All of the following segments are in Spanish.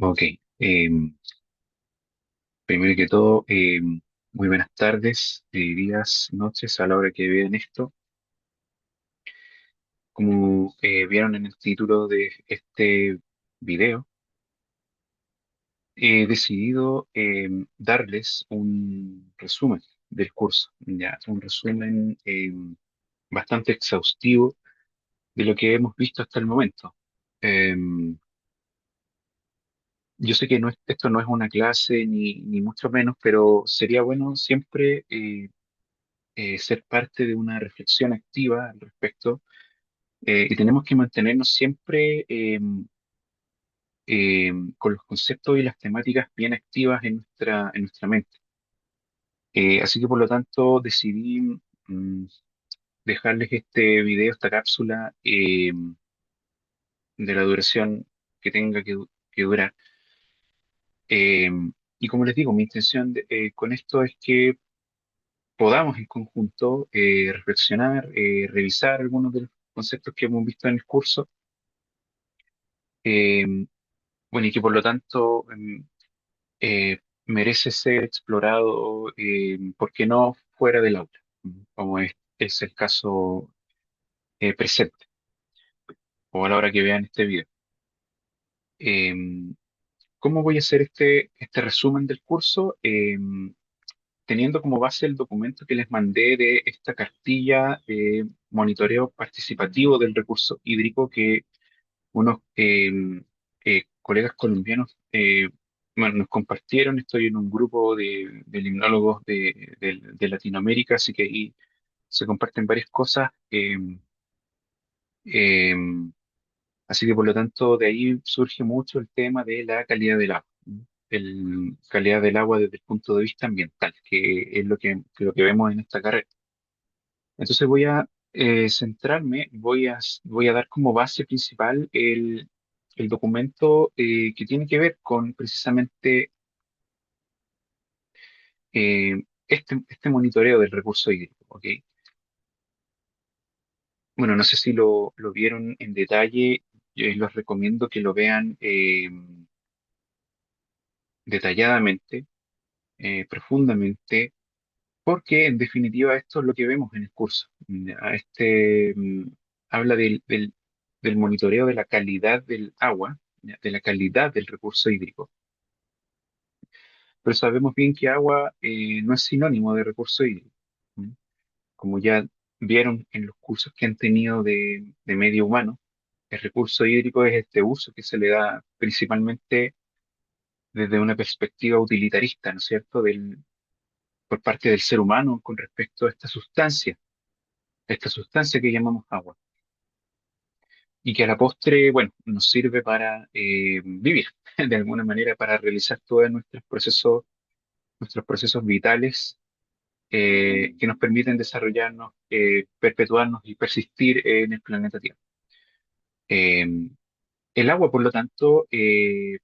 Ok, primero que todo, muy buenas tardes, días, noches a la hora que vean esto. Como vieron en el título de este video, he decidido darles un resumen del curso, ya, un resumen bastante exhaustivo de lo que hemos visto hasta el momento. Em, yo sé que esto no es una clase ni mucho menos, pero sería bueno siempre ser parte de una reflexión activa al respecto, y tenemos que mantenernos siempre con los conceptos y las temáticas bien activas en nuestra mente. Así que por lo tanto decidí mm, dejarles este video, esta cápsula, de la duración que tenga que durar. Eh, y como les digo, mi intención con esto es que podamos en conjunto reflexionar, revisar algunos de los conceptos que hemos visto en el curso. eh, bueno, y que por lo tanto merece ser explorado, ¿por qué no fuera del aula? Como es el caso presente, o a la hora que vean este video. Eh, ¿Cómo voy a hacer este resumen del curso? Teniendo como base el documento que les mandé de esta cartilla de monitoreo participativo del recurso hídrico que unos colegas colombianos bueno, nos compartieron. Estoy en un grupo de limnólogos de Latinoamérica, así que ahí se comparten varias cosas. Eh, Así que por lo tanto de ahí surge mucho el tema de la calidad del agua, ¿no? Calidad del agua desde el punto de vista ambiental, que es lo que vemos en esta carrera. Entonces voy a centrarme, voy a dar como base principal el documento que tiene que ver con precisamente este monitoreo del recurso hídrico, ¿ok? Bueno, no sé si lo vieron en detalle. Yo les recomiendo que lo vean detalladamente, profundamente, porque en definitiva esto es lo que vemos en el curso. Habla del monitoreo de la calidad del agua, ¿ya? De la calidad del recurso hídrico. Pero sabemos bien que agua no es sinónimo de recurso hídrico. ¿Mm? Como ya vieron en los cursos que han tenido de medio humano, el recurso hídrico es este uso que se le da principalmente desde una perspectiva utilitarista, ¿no es cierto?, por parte del ser humano con respecto a esta sustancia que llamamos agua, y que a la postre, bueno, nos sirve para vivir, de alguna manera, para realizar todos nuestros procesos vitales, que nos permiten desarrollarnos, perpetuarnos y persistir en el planeta Tierra. Eh, el agua, por lo tanto,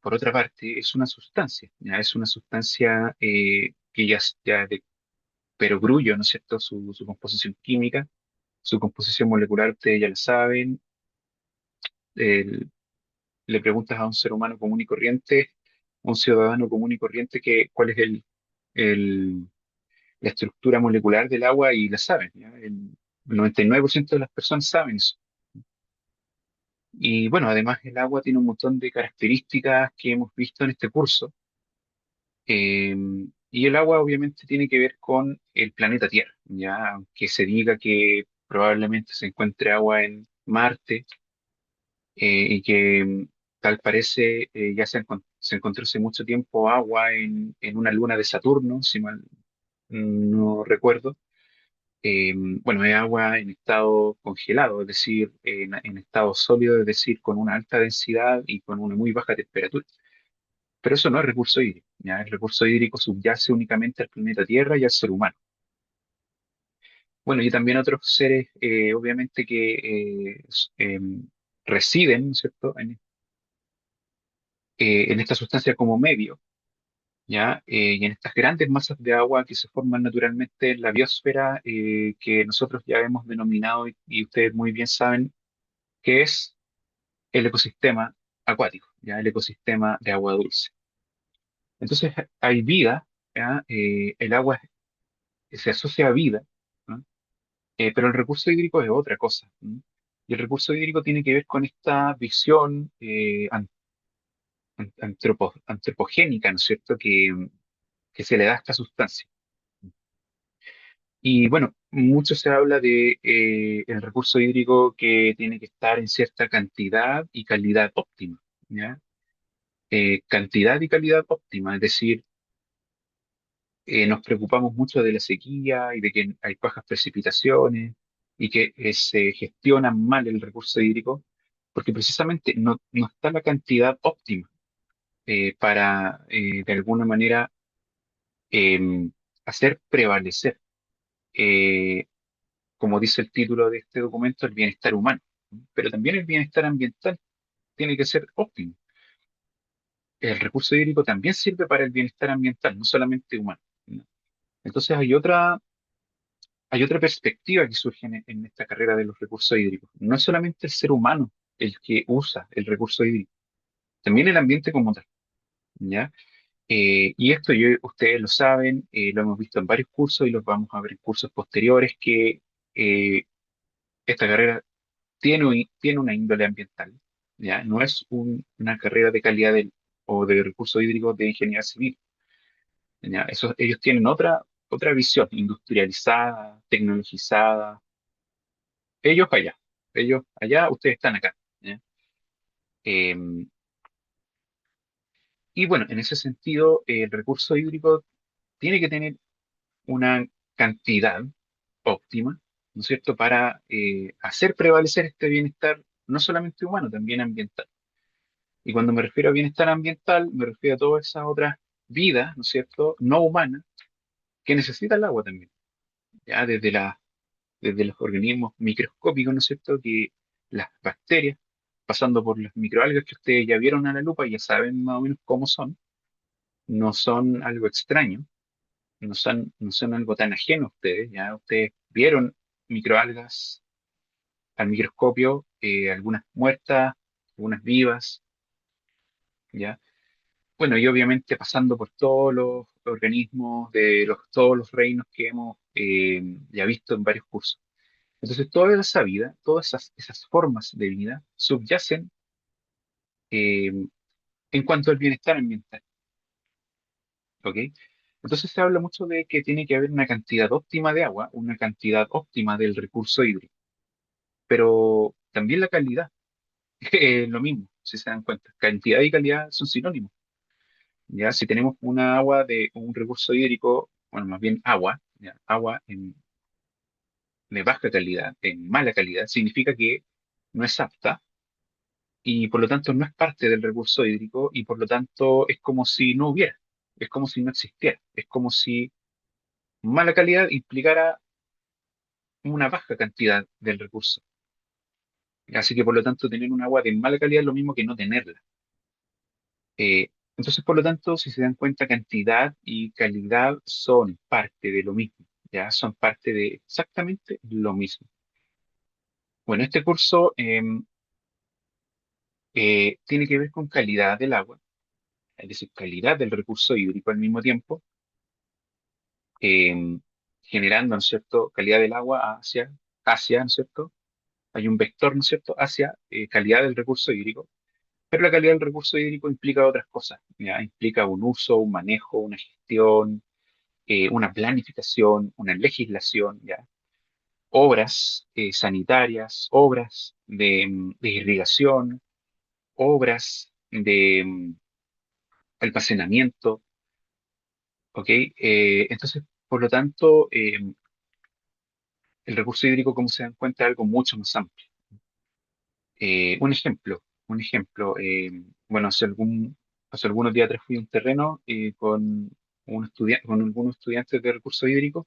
por otra parte, es una sustancia, ¿ya? Es una sustancia que ya de perogrullo, ¿no es cierto?, su composición química, su composición molecular, ustedes ya la saben. El- Le preguntas a un ser humano común y corriente, a un ciudadano común y corriente, cuál es el- la estructura molecular del agua, y la saben, ¿ya? El 99% de las personas saben eso. Y bueno, además el agua tiene un montón de características que hemos visto en este curso. eh, y el agua obviamente tiene que ver con el planeta Tierra, ya aunque se diga que probablemente se encuentre agua en Marte, y que tal parece ya se encontró hace mucho tiempo agua en una luna de Saturno, si mal no recuerdo. Bueno, es agua en estado congelado, es decir, en estado sólido, es decir, con una alta densidad y con una muy baja temperatura. Pero eso no es recurso hídrico, ¿ya? El recurso hídrico subyace únicamente al planeta Tierra y al ser humano. Bueno, y también otros seres, obviamente, que residen, ¿no es cierto?, en esta sustancia como medio, ¿ya? Y en estas grandes masas de agua que se forman naturalmente en la biosfera, que nosotros ya hemos denominado, y ustedes muy bien saben que es el ecosistema acuático, ya el ecosistema de agua dulce. Entonces hay vida, ¿ya? El agua se asocia a vida, ¿no? Pero el recurso hídrico es otra cosa, ¿no? Y el recurso hídrico tiene que ver con esta visión antropogénica, ¿no es cierto?, que se le da a esta sustancia. Y bueno, mucho se habla de el recurso hídrico que tiene que estar en cierta cantidad y calidad óptima, ¿ya? Cantidad y calidad óptima, es decir, nos preocupamos mucho de la sequía y de que hay bajas precipitaciones y que se gestiona mal el recurso hídrico, porque precisamente no está la cantidad óptima para, de alguna manera, em, hacer prevalecer, eh, como dice el título de este documento, el bienestar humano, ¿no? Pero también el bienestar ambiental tiene que ser óptimo. El recurso hídrico también sirve para el bienestar ambiental, no solamente humano, ¿no? Entonces hay otra perspectiva que surge en esta carrera de los recursos hídricos. No es solamente el ser humano el que usa el recurso hídrico, también el ambiente como tal, ¿ya? Y esto ustedes lo saben, lo hemos visto en varios cursos y los vamos a ver en cursos posteriores, que eh, esta carrera tiene una índole ambiental, ¿ya? No es una carrera de calidad o de recursos hídricos de ingeniería civil, ¿ya? Ellos tienen otra visión industrializada, tecnologizada. Ellos allá, ellos allá, ustedes están acá, ¿ya? Eh, y bueno, en ese sentido, el recurso hídrico tiene que tener una cantidad óptima, ¿no es cierto?, para hacer prevalecer este bienestar no solamente humano, también ambiental. Y cuando me refiero a bienestar ambiental, me refiero a todas esas otras vidas, ¿no es cierto?, no humanas, que necesitan el agua también, ya desde los organismos microscópicos, ¿no es cierto?, que las bacterias, pasando por las microalgas que ustedes ya vieron a la lupa y ya saben más o menos cómo son, no son algo extraño, no son algo tan ajeno a ustedes, ya ustedes vieron microalgas al microscopio, algunas muertas, algunas vivas, ¿ya? Bueno, y obviamente pasando por todos los organismos de todos los reinos que hemos ya visto en varios cursos. Entonces, toda esa vida, todas esas formas de vida subyacen eh, en cuanto al bienestar ambiental, ¿ok? Entonces se habla mucho de que tiene que haber una cantidad óptima de agua, una cantidad óptima del recurso hídrico, pero también la calidad es lo mismo, si se dan cuenta. Cantidad y calidad son sinónimos. Ya, si tenemos una agua de un recurso hídrico, bueno, más bien agua, ya, agua de baja calidad, en mala calidad, significa que no es apta y por lo tanto no es parte del recurso hídrico y por lo tanto es como si no hubiera, es como si no existiera, es como si mala calidad implicara una baja cantidad del recurso. Así que por lo tanto tener un agua de mala calidad es lo mismo que no tenerla. Entonces, por lo tanto, si se dan cuenta, cantidad y calidad son parte de lo mismo, ya son parte de exactamente lo mismo. Bueno, este curso tiene que ver con calidad del agua, es decir, calidad del recurso hídrico al mismo tiempo, em, generando, ¿no es cierto?, calidad del agua hacia, ¿no es cierto? Hay un vector, ¿no es cierto?, hacia calidad del recurso hídrico, pero la calidad del recurso hídrico implica otras cosas, ¿ya? Implica un uso, un manejo, una gestión, una planificación, una legislación, ¿ya? Obras sanitarias, obras de irrigación, obras de almacenamiento, ¿ok? Entonces, por lo tanto, el recurso hídrico, como se dan cuenta, es algo mucho más amplio. Un ejemplo, bueno, hace algunos días atrás fui a un terreno con algunos estudiantes de recursos hídricos,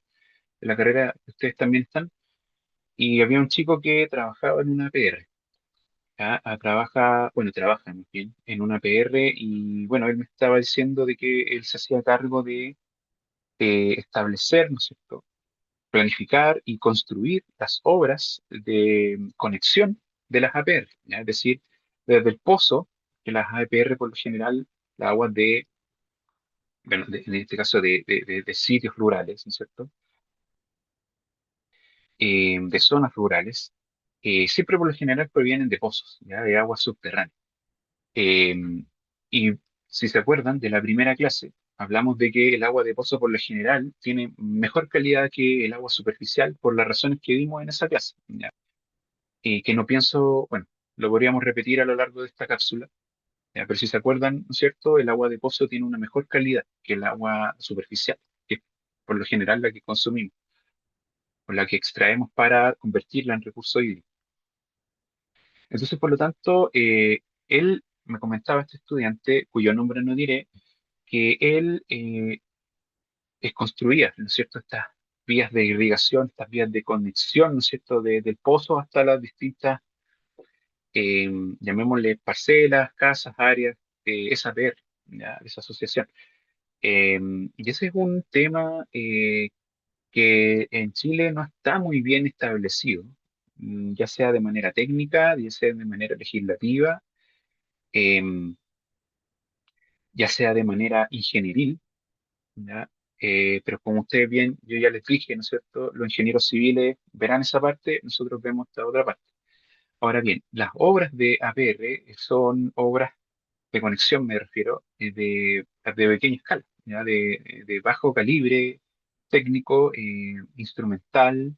de la carrera que ustedes también están, y había un chico que trabajaba en una PR. ¿Ya? Trabaja más bien en una PR y bueno, él me estaba diciendo de que él se hacía cargo de establecer, ¿no es cierto?, planificar y construir las obras de conexión de las APR, ¿ya? Es decir, desde el pozo que las APR por lo general, las aguas de, bueno, en este caso de sitios rurales, ¿no es cierto? De zonas rurales, siempre por lo general provienen de pozos, ¿ya? De aguas subterráneas. Eh, y si se acuerdan de la primera clase, hablamos de que el agua de pozo por lo general tiene mejor calidad que el agua superficial por las razones que vimos en esa clase, ¿ya? Y que no pienso, bueno, lo podríamos repetir a lo largo de esta cápsula, ¿ya? Pero si se acuerdan, ¿no es cierto? El agua de pozo tiene una mejor calidad que el agua superficial, que es por lo general la que consumimos, o la que extraemos para convertirla en recurso hídrico. Entonces, por lo tanto, él me comentaba, este estudiante, cuyo nombre no diré, que él construía, ¿no es cierto?, estas vías de irrigación, estas vías de conexión, ¿no es cierto?, del pozo hasta las distintas, eh, llamémosle parcelas, casas, áreas, esa PER, ¿ya? Esa asociación. Eh, y ese es un tema que en Chile no está muy bien establecido, ya sea de manera técnica, ya sea de manera legislativa, eh, ya sea de manera ingenieril, ¿ya? Pero como ustedes bien, yo ya les dije, ¿no es cierto? Los ingenieros civiles verán esa parte, nosotros vemos esta otra parte. Ahora bien, las obras de APR son obras de conexión, me refiero, de pequeña escala, ¿ya? De bajo calibre técnico, instrumental,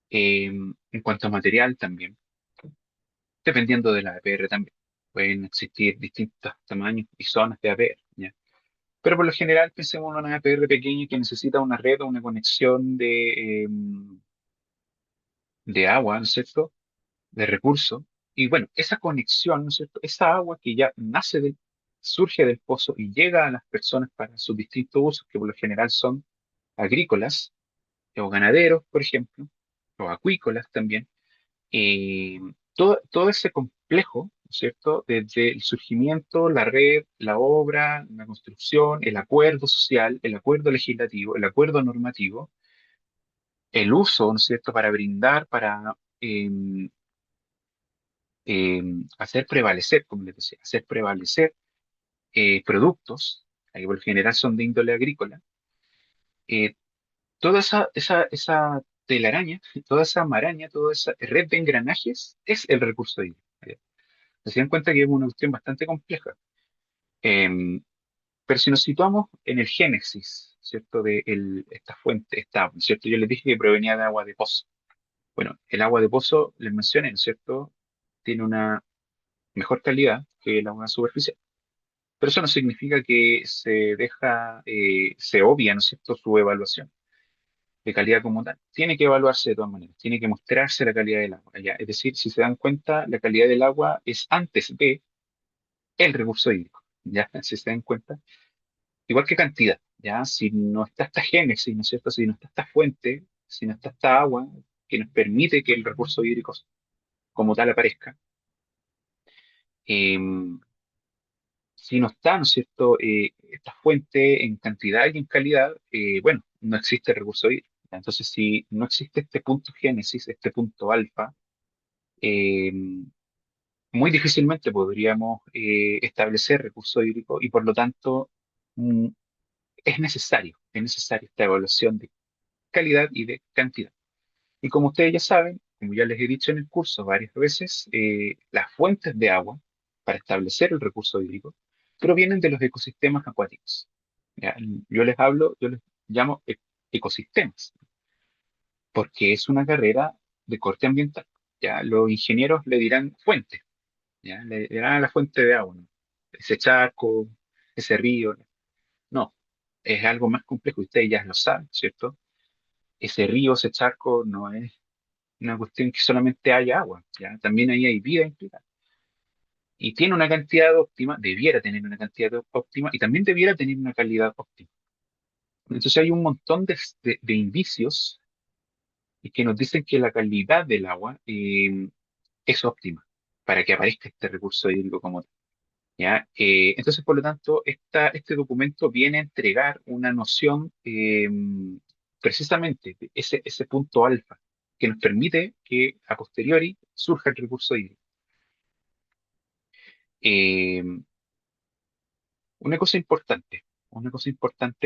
en cuanto a material también, dependiendo de la APR también. Pueden existir distintos tamaños y zonas de APR, ¿ya? Pero por lo general pensemos en una APR pequeña que necesita una red o una conexión de agua, ¿no es cierto? De recursos. Y bueno, esa conexión, ¿no es cierto? Esa agua que ya surge del pozo y llega a las personas para sus distintos usos, que por lo general son agrícolas o ganaderos, por ejemplo, o acuícolas también. eh, todo ese complejo, ¿no es cierto? Desde el surgimiento, la red, la obra, la construcción, el acuerdo social, el acuerdo legislativo, el acuerdo normativo, el uso, ¿no es cierto?, para brindar, para hacer prevalecer, como les decía, hacer prevalecer productos, que por lo general son de índole agrícola. eh, Toda esa telaraña, toda esa maraña, toda esa red de engranajes es el recurso hídrico. Se dan cuenta que es una cuestión bastante compleja. Eh, pero si nos situamos en el génesis, ¿cierto? De esta fuente, esta agua, ¿cierto? Yo les dije que provenía de agua de pozo. Bueno, el agua de pozo, les mencioné, ¿no es cierto? Tiene una mejor calidad que el agua superficial. Pero eso no significa que se obvia, ¿no es cierto?, su evaluación de calidad como tal. Tiene que evaluarse de todas maneras, tiene que mostrarse la calidad del agua, ¿ya? Es decir, si se dan cuenta, la calidad del agua es antes de el recurso hídrico, ¿ya? Si se dan cuenta. Igual que cantidad, ¿ya? Si no está esta génesis, ¿no es cierto? Si no está esta fuente, si no está esta agua que nos permite que el recurso hídrico como tal aparezca, eh, si no está, ¿no es cierto?, esta fuente en cantidad y en calidad, bueno, no existe el recurso hídrico. Entonces, si no existe este punto génesis, este punto alfa, eh, muy difícilmente podríamos establecer recurso hídrico y por lo tanto mm, es necesario esta evaluación de calidad y de cantidad. Y como ustedes ya saben, como ya les he dicho en el curso varias veces, las fuentes de agua para establecer el recurso hídrico provienen de los ecosistemas acuáticos. ¿Ya? Yo les llamo ecosistemas, porque es una carrera de corte ambiental. ¿Ya? Los ingenieros le dirán fuente, ¿ya? Le dirán a la fuente de agua, ¿no? Ese charco, ese río. No, es algo más complejo, ustedes ya lo saben, ¿cierto? Ese río, ese charco no es una cuestión que solamente haya agua, ¿ya? También ahí hay vida implicada. Y tiene una cantidad óptima, debiera tener una cantidad óptima y también debiera tener una calidad óptima. Entonces hay un montón de indicios y que nos dicen que la calidad del agua es óptima para que aparezca este recurso hídrico como tal, ¿ya? Entonces, por lo tanto, este documento viene a entregar una noción precisamente de ese punto alfa que nos permite que a posteriori surja el recurso hídrico. Eh, una cosa importante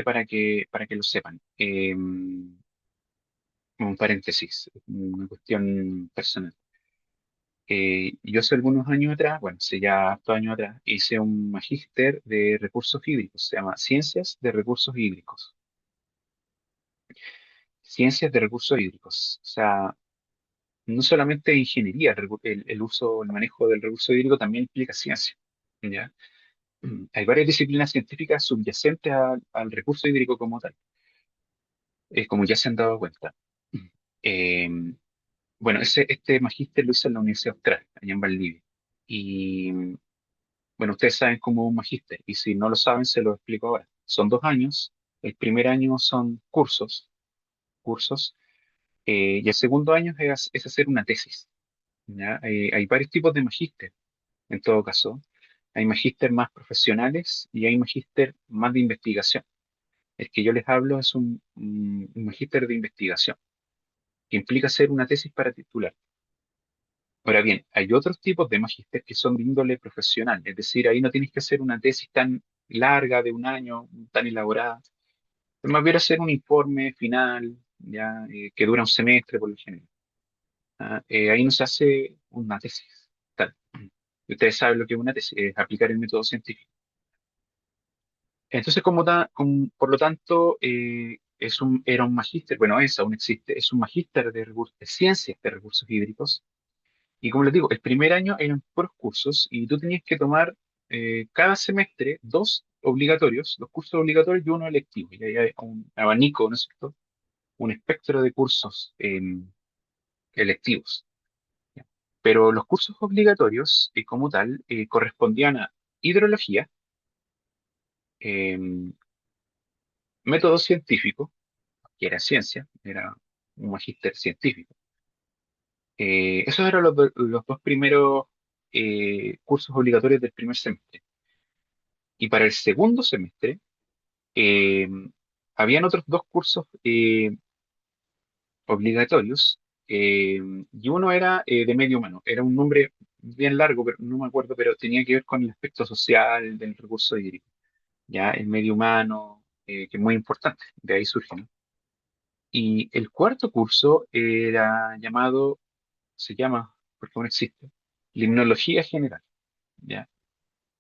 para que lo sepan. Un paréntesis, una cuestión personal. Yo hace algunos años atrás, bueno, hace ya hartos años atrás, hice un magíster de recursos hídricos, se llama Ciencias de Recursos Hídricos. Ciencias de Recursos Hídricos. O sea, no solamente ingeniería, el uso, el manejo del recurso hídrico también implica ciencia. ¿Ya? Hay varias disciplinas científicas subyacentes al recurso hídrico como tal, como ya se han dado cuenta. Eh, bueno, este magíster lo hice en la Universidad Austral, allá en Valdivia. Y bueno, ustedes saben cómo es un magíster, y si no lo saben, se lo explico ahora. Son 2 años, el primer año son cursos, y el segundo año es hacer una tesis. ¿Ya? Hay varios tipos de magíster, en todo caso. Hay magíster más profesionales y hay magíster más de investigación. El que yo les hablo es un magíster de investigación, que implica hacer una tesis para titular. Ahora bien, hay otros tipos de magíster que son de índole profesional, es decir, ahí no tienes que hacer una tesis tan larga de un año, tan elaborada, es más bien hacer un informe final, ya, que dura un semestre por lo general. ¿Ah? Ahí no se hace una tesis. Tal. Y ustedes saben lo que es una tesis, es aplicar el método científico. Entonces, por lo tanto, era un magíster, bueno, es, aún existe, es un magíster de ciencias de recursos hídricos. Y como les digo, el primer año eran puros cursos y tú tenías que tomar cada semestre dos cursos obligatorios y uno electivo. Y ahí hay un abanico, ¿no es cierto? Un espectro de cursos electivos. ¿Ya? Pero los cursos obligatorios, como tal, correspondían a hidrología, em, método científico, que era ciencia, era un magíster científico. Esos eran los dos primeros cursos obligatorios del primer semestre. Y para el segundo semestre, eh, habían otros dos cursos obligatorios, y uno era de medio humano. Era un nombre bien largo, pero no me acuerdo, pero tenía que ver con el aspecto social del recurso hídrico. Ya el medio humano, que es muy importante, de ahí surge, ¿no? Y el cuarto curso se llama, porque aún existe, limnología general. ¿Ya?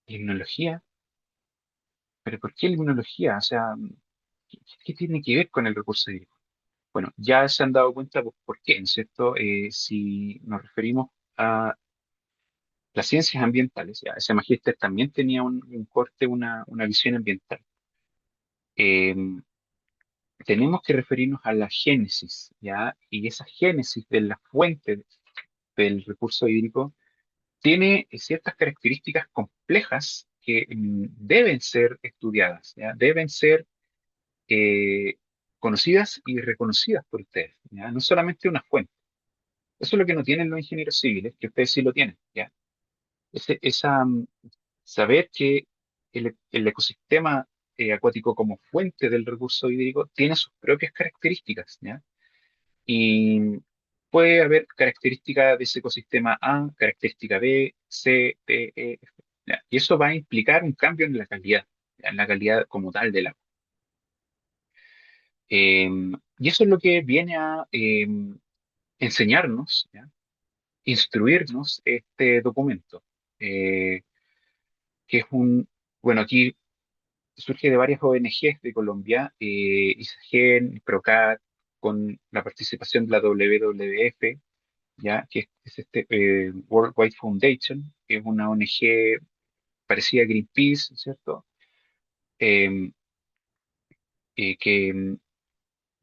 Limnología, pero ¿por qué limnología? O sea, ¿qué tiene que ver con el recurso hídrico? Bueno, ya se han dado cuenta por qué, ¿no es cierto? Si nos referimos a las ciencias ambientales, ya, ese magíster también tenía un corte, una visión ambiental. Eh, Tenemos que referirnos a la génesis, ¿ya? Y esa génesis de la fuente del recurso hídrico tiene ciertas características complejas que deben ser estudiadas, ¿ya? Deben ser eh, conocidas y reconocidas por ustedes, ¿ya? No solamente una fuente. Eso es lo que no tienen los ingenieros civiles, que ustedes sí lo tienen, ¿ya? Saber que el ecosistema acuático como fuente del recurso hídrico tiene sus propias características, ¿ya? Y puede haber característica de ese ecosistema A, característica B, C, D, E, F, ¿ya? Y eso va a implicar un cambio en la calidad, ¿ya? En la calidad como tal del agua. Y eso es lo que viene a enseñarnos, ¿ya? Instruirnos este documento, eh, que es bueno, aquí surge de varias ONGs de Colombia, ISAGEN, PROCAT, con la participación de la WWF, ¿ya? Que es este World Wide Foundation, que es una ONG parecida a Greenpeace, ¿cierto? Eh, eh, que,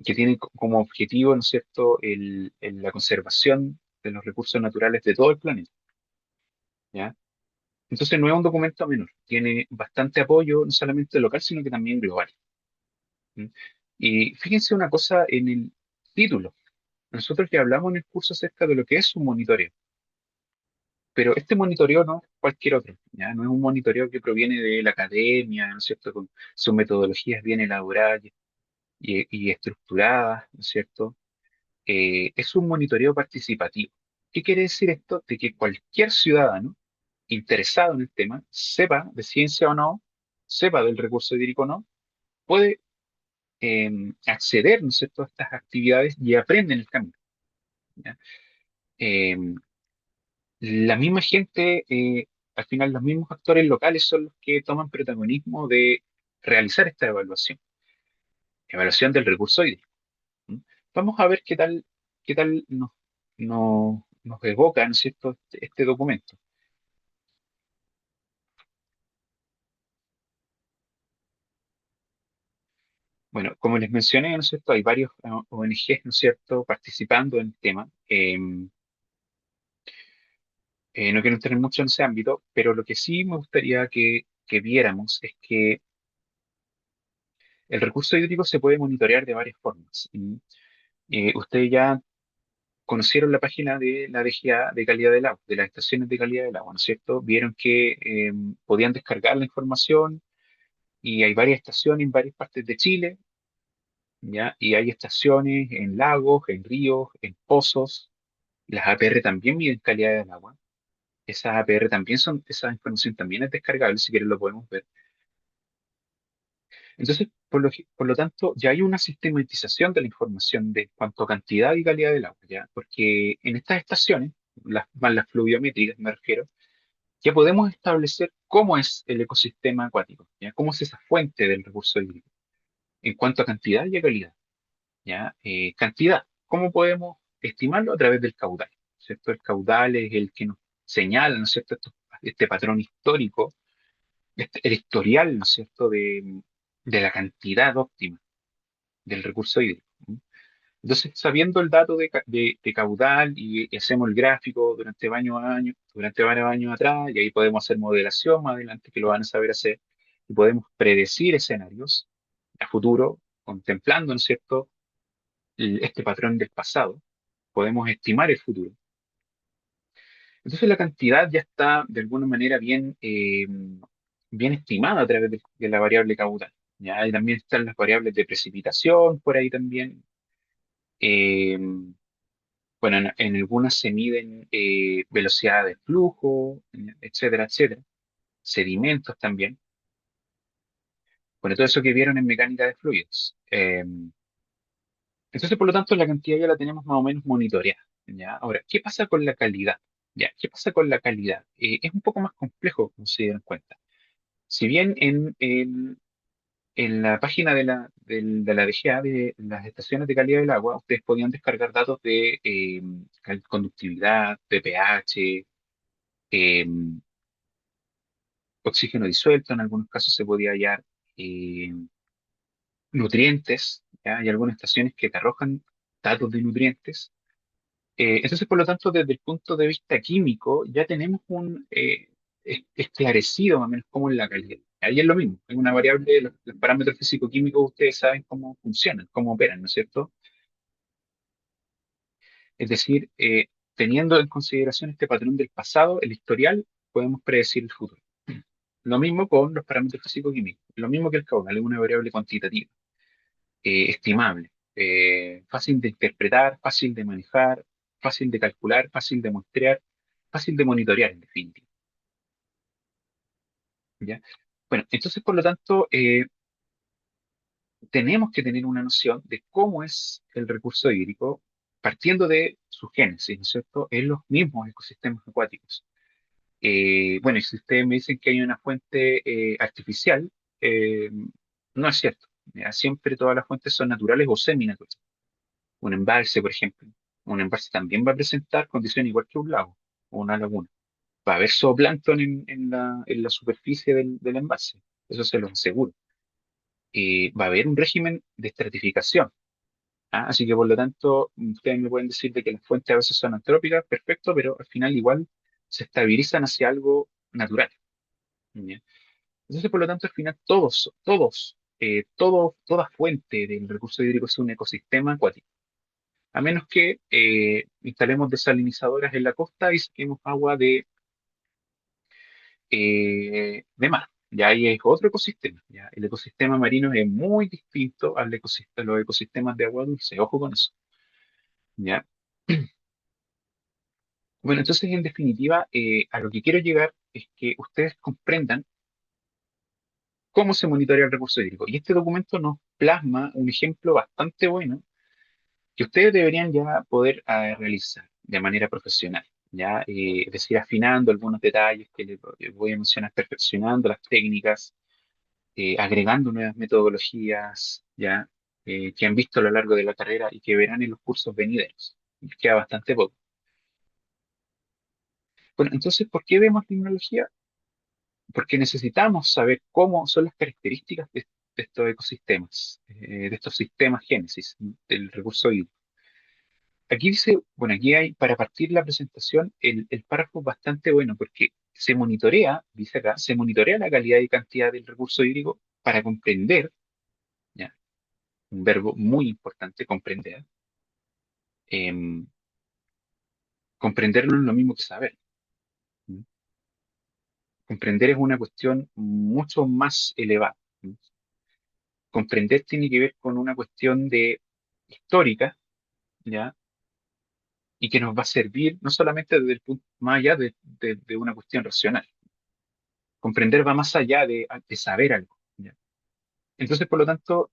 que tiene como objetivo, ¿no es cierto?, la conservación de los recursos naturales de todo el planeta, ¿ya? Entonces no es un documento menor, tiene bastante apoyo, no solamente local, sino que también global. ¿Mm? Y fíjense una cosa en el título. Nosotros ya hablamos en el curso acerca de lo que es un monitoreo, pero este monitoreo no es cualquier otro, ¿ya? No es un monitoreo que proviene de la academia, ¿no es cierto?, con sus metodologías bien elaboradas y estructuradas, ¿no es cierto? Es un monitoreo participativo. ¿Qué quiere decir esto? De que cualquier ciudadano interesado en el tema, sepa de ciencia o no, sepa del recurso hídrico o no, puede acceder, ¿no es cierto?, a estas actividades y aprende en el camino. ¿Ya? Eh, la misma gente, al final los mismos actores locales son los que toman protagonismo de realizar esta evaluación del recurso hídrico. ¿Mm? Vamos a ver qué tal nos evoca, ¿no es cierto?, este documento. Bueno, como les mencioné, ¿no es cierto?, hay varios ONGs, ¿no es cierto?, participando en el tema. No quiero entrar mucho en ese ámbito, pero lo que sí me gustaría que viéramos es que el recurso hídrico se puede monitorear de varias formas. Ustedes ya conocieron la página de la DGA de calidad del agua, de las estaciones de calidad del agua, ¿no es cierto? Vieron que podían descargar la información y hay varias estaciones en varias partes de Chile, ¿ya? Y hay estaciones en lagos, en ríos, en pozos. Las APR también miden calidad del agua. Esas APR también esa información también es descargable, si quieren lo podemos ver. Entonces, por lo tanto, ya hay una sistematización de la información de cuanto a cantidad y calidad del agua, ¿ya? Porque en estas estaciones, más las pluviométricas me refiero, ya podemos establecer cómo es el ecosistema acuático, ¿ya? Cómo es esa fuente del recurso hídrico, en cuanto a cantidad y a calidad, ¿ya? Cantidad, ¿cómo podemos estimarlo? A través del caudal, ¿cierto? El caudal es el que nos señala, ¿no es cierto?, este patrón histórico, el historial, ¿no es cierto?, de la cantidad óptima del recurso hídrico. ¿No? Entonces, sabiendo el dato de caudal y hacemos el gráfico durante varios años atrás, y ahí podemos hacer modelación más adelante, que lo van a saber hacer, y podemos predecir escenarios a futuro, contemplando, ¿no es cierto?, este patrón del pasado, podemos estimar el futuro. Entonces, la cantidad ya está de alguna manera bien estimada a través de la variable caudal. ¿Ya? Y también están las variables de precipitación por ahí también. Eh, bueno, en algunas se miden velocidad de flujo, etcétera, etcétera. Sedimentos también. Bueno, todo eso que vieron en mecánica de fluidos. Entonces, por lo tanto, la cantidad ya la tenemos más o menos monitoreada. ¿Ya? Ahora, ¿qué pasa con la calidad? ¿Ya? ¿Qué pasa con la calidad? Es un poco más complejo, como se dieron cuenta. Si bien en la página de la DGA, de las estaciones de calidad del agua, ustedes podían descargar datos de conductividad, de pH, eh, oxígeno disuelto, en algunos casos se podía hallar eh, nutrientes, ¿ya? Hay algunas estaciones que te arrojan datos de nutrientes. Entonces, por lo tanto, desde el punto de vista químico, ya tenemos un esclarecido más o menos cómo es la calidad. Ahí es lo mismo, es una variable, los parámetros físico-químicos ustedes saben cómo funcionan, cómo operan, ¿no es cierto? Es decir, teniendo en consideración este patrón del pasado, el historial, podemos predecir el futuro. Lo mismo con los parámetros físico-químicos, lo mismo que el caudal, es una variable cuantitativa, estimable, fácil de interpretar, fácil de manejar, fácil de calcular, fácil de muestrear, fácil de monitorear, en definitiva. ¿Ya? Bueno, entonces, por lo tanto, tenemos que tener una noción de cómo es el recurso hídrico partiendo de su génesis, ¿no es cierto?, en los mismos ecosistemas acuáticos. Bueno, y si ustedes me dicen que hay una fuente artificial, eh, no es cierto. ¿Ya? Siempre todas las fuentes son naturales o seminaturales. Un embalse, por ejemplo. Un embalse también va a presentar condiciones igual que un lago o una laguna. Va a haber zooplancton en la superficie del embalse. Eso se lo aseguro. Va a haber un régimen de estratificación. ¿Ah? Así que por lo tanto, ustedes me pueden decir de que las fuentes a veces son antrópicas, perfecto, pero al final igual se estabilizan hacia algo natural. ¿Ya? Entonces, por lo tanto, al final toda fuente del recurso hídrico es un ecosistema acuático. A menos que instalemos desalinizadoras en la costa y saquemos agua de mar. Ya ahí es otro ecosistema. ¿Ya? El ecosistema marino es muy distinto a los ecosistemas de agua dulce. Ojo con eso. ¿Ya? Bueno, entonces, en definitiva, a lo que quiero llegar es que ustedes comprendan cómo se monitorea el recurso hídrico. Y este documento nos plasma un ejemplo bastante bueno que ustedes deberían ya poder realizar de manera profesional. ¿Ya? Es decir, afinando algunos detalles que les voy a mencionar, perfeccionando las técnicas, agregando nuevas metodologías, ¿ya? Que han visto a lo largo de la carrera y que verán en los cursos venideros. Les queda bastante poco. Bueno, entonces, ¿por qué vemos tecnología? Porque necesitamos saber cómo son las características de estos ecosistemas, de estos sistemas génesis del recurso hídrico. Aquí dice, bueno, aquí hay, para partir la presentación, el párrafo es bastante bueno porque se monitorea, dice acá, se monitorea la calidad y cantidad del recurso hídrico para comprender, ¿ya? Un verbo muy importante, comprender. Em, comprender no es lo mismo que saber. ¿Mm? Comprender es una cuestión mucho más elevada. ¿Mm? Comprender tiene que ver con una cuestión de histórica, ¿ya? Y que nos va a servir no solamente desde el punto, más allá de una cuestión racional. Comprender va más allá de saber algo, ¿ya? Entonces, por lo tanto,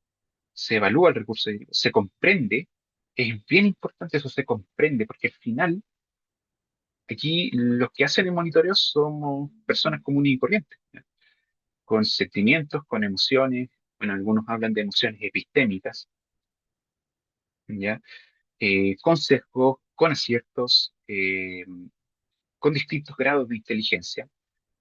se evalúa el recurso hídrico, se comprende, es bien importante eso, se comprende, porque al final, aquí los que hacen el monitoreo somos personas comunes y corrientes, ¿ya? Con sentimientos, con emociones, bueno, algunos hablan de emociones epistémicas, ¿ya? Con sesgos, con aciertos, con distintos grados de inteligencia,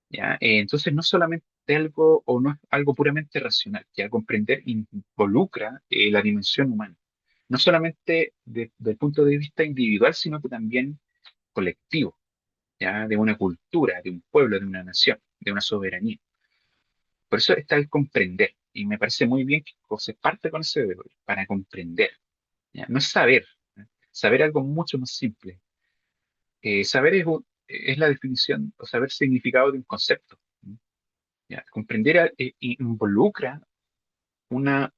¿ya? Entonces no solamente algo o no es algo puramente racional, que al comprender involucra la dimensión humana, no solamente desde el punto de vista individual, sino que también colectivo, ¿ya? De una cultura, de un pueblo, de una nación, de una soberanía. Por eso está el comprender, y me parece muy bien que se parte con ese deber, para comprender, ¿ya? No es saber, ¿ya? Saber algo mucho más simple. Saber es la definición o saber significado de un concepto. ¿Ya? Comprender involucra una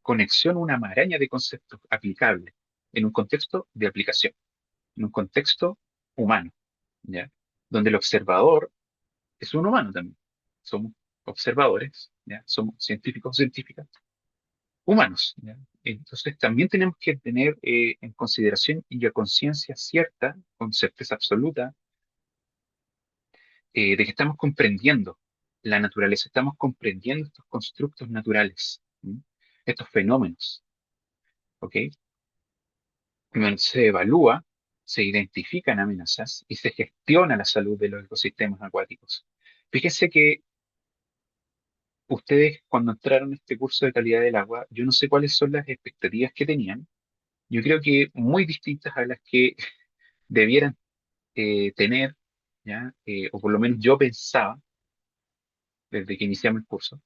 conexión, una maraña de conceptos aplicables en un contexto de aplicación, en un contexto humano, ¿ya? Donde el observador es un humano también. Somos observadores, ¿ya? Somos científicos o científicas humanos, ¿ya? Entonces también tenemos que tener en consideración y a conciencia cierta, con certeza absoluta, de que estamos comprendiendo la naturaleza, estamos comprendiendo estos constructos naturales, ¿m? Estos fenómenos, ¿ok? Cuando se evalúa, se identifican amenazas y se gestiona la salud de los ecosistemas acuáticos. Fíjense que ustedes cuando entraron a este curso de calidad del agua, yo no sé cuáles son las expectativas que tenían, yo creo que muy distintas a las que debieran tener, ¿ya? O por lo menos yo pensaba desde que iniciamos el curso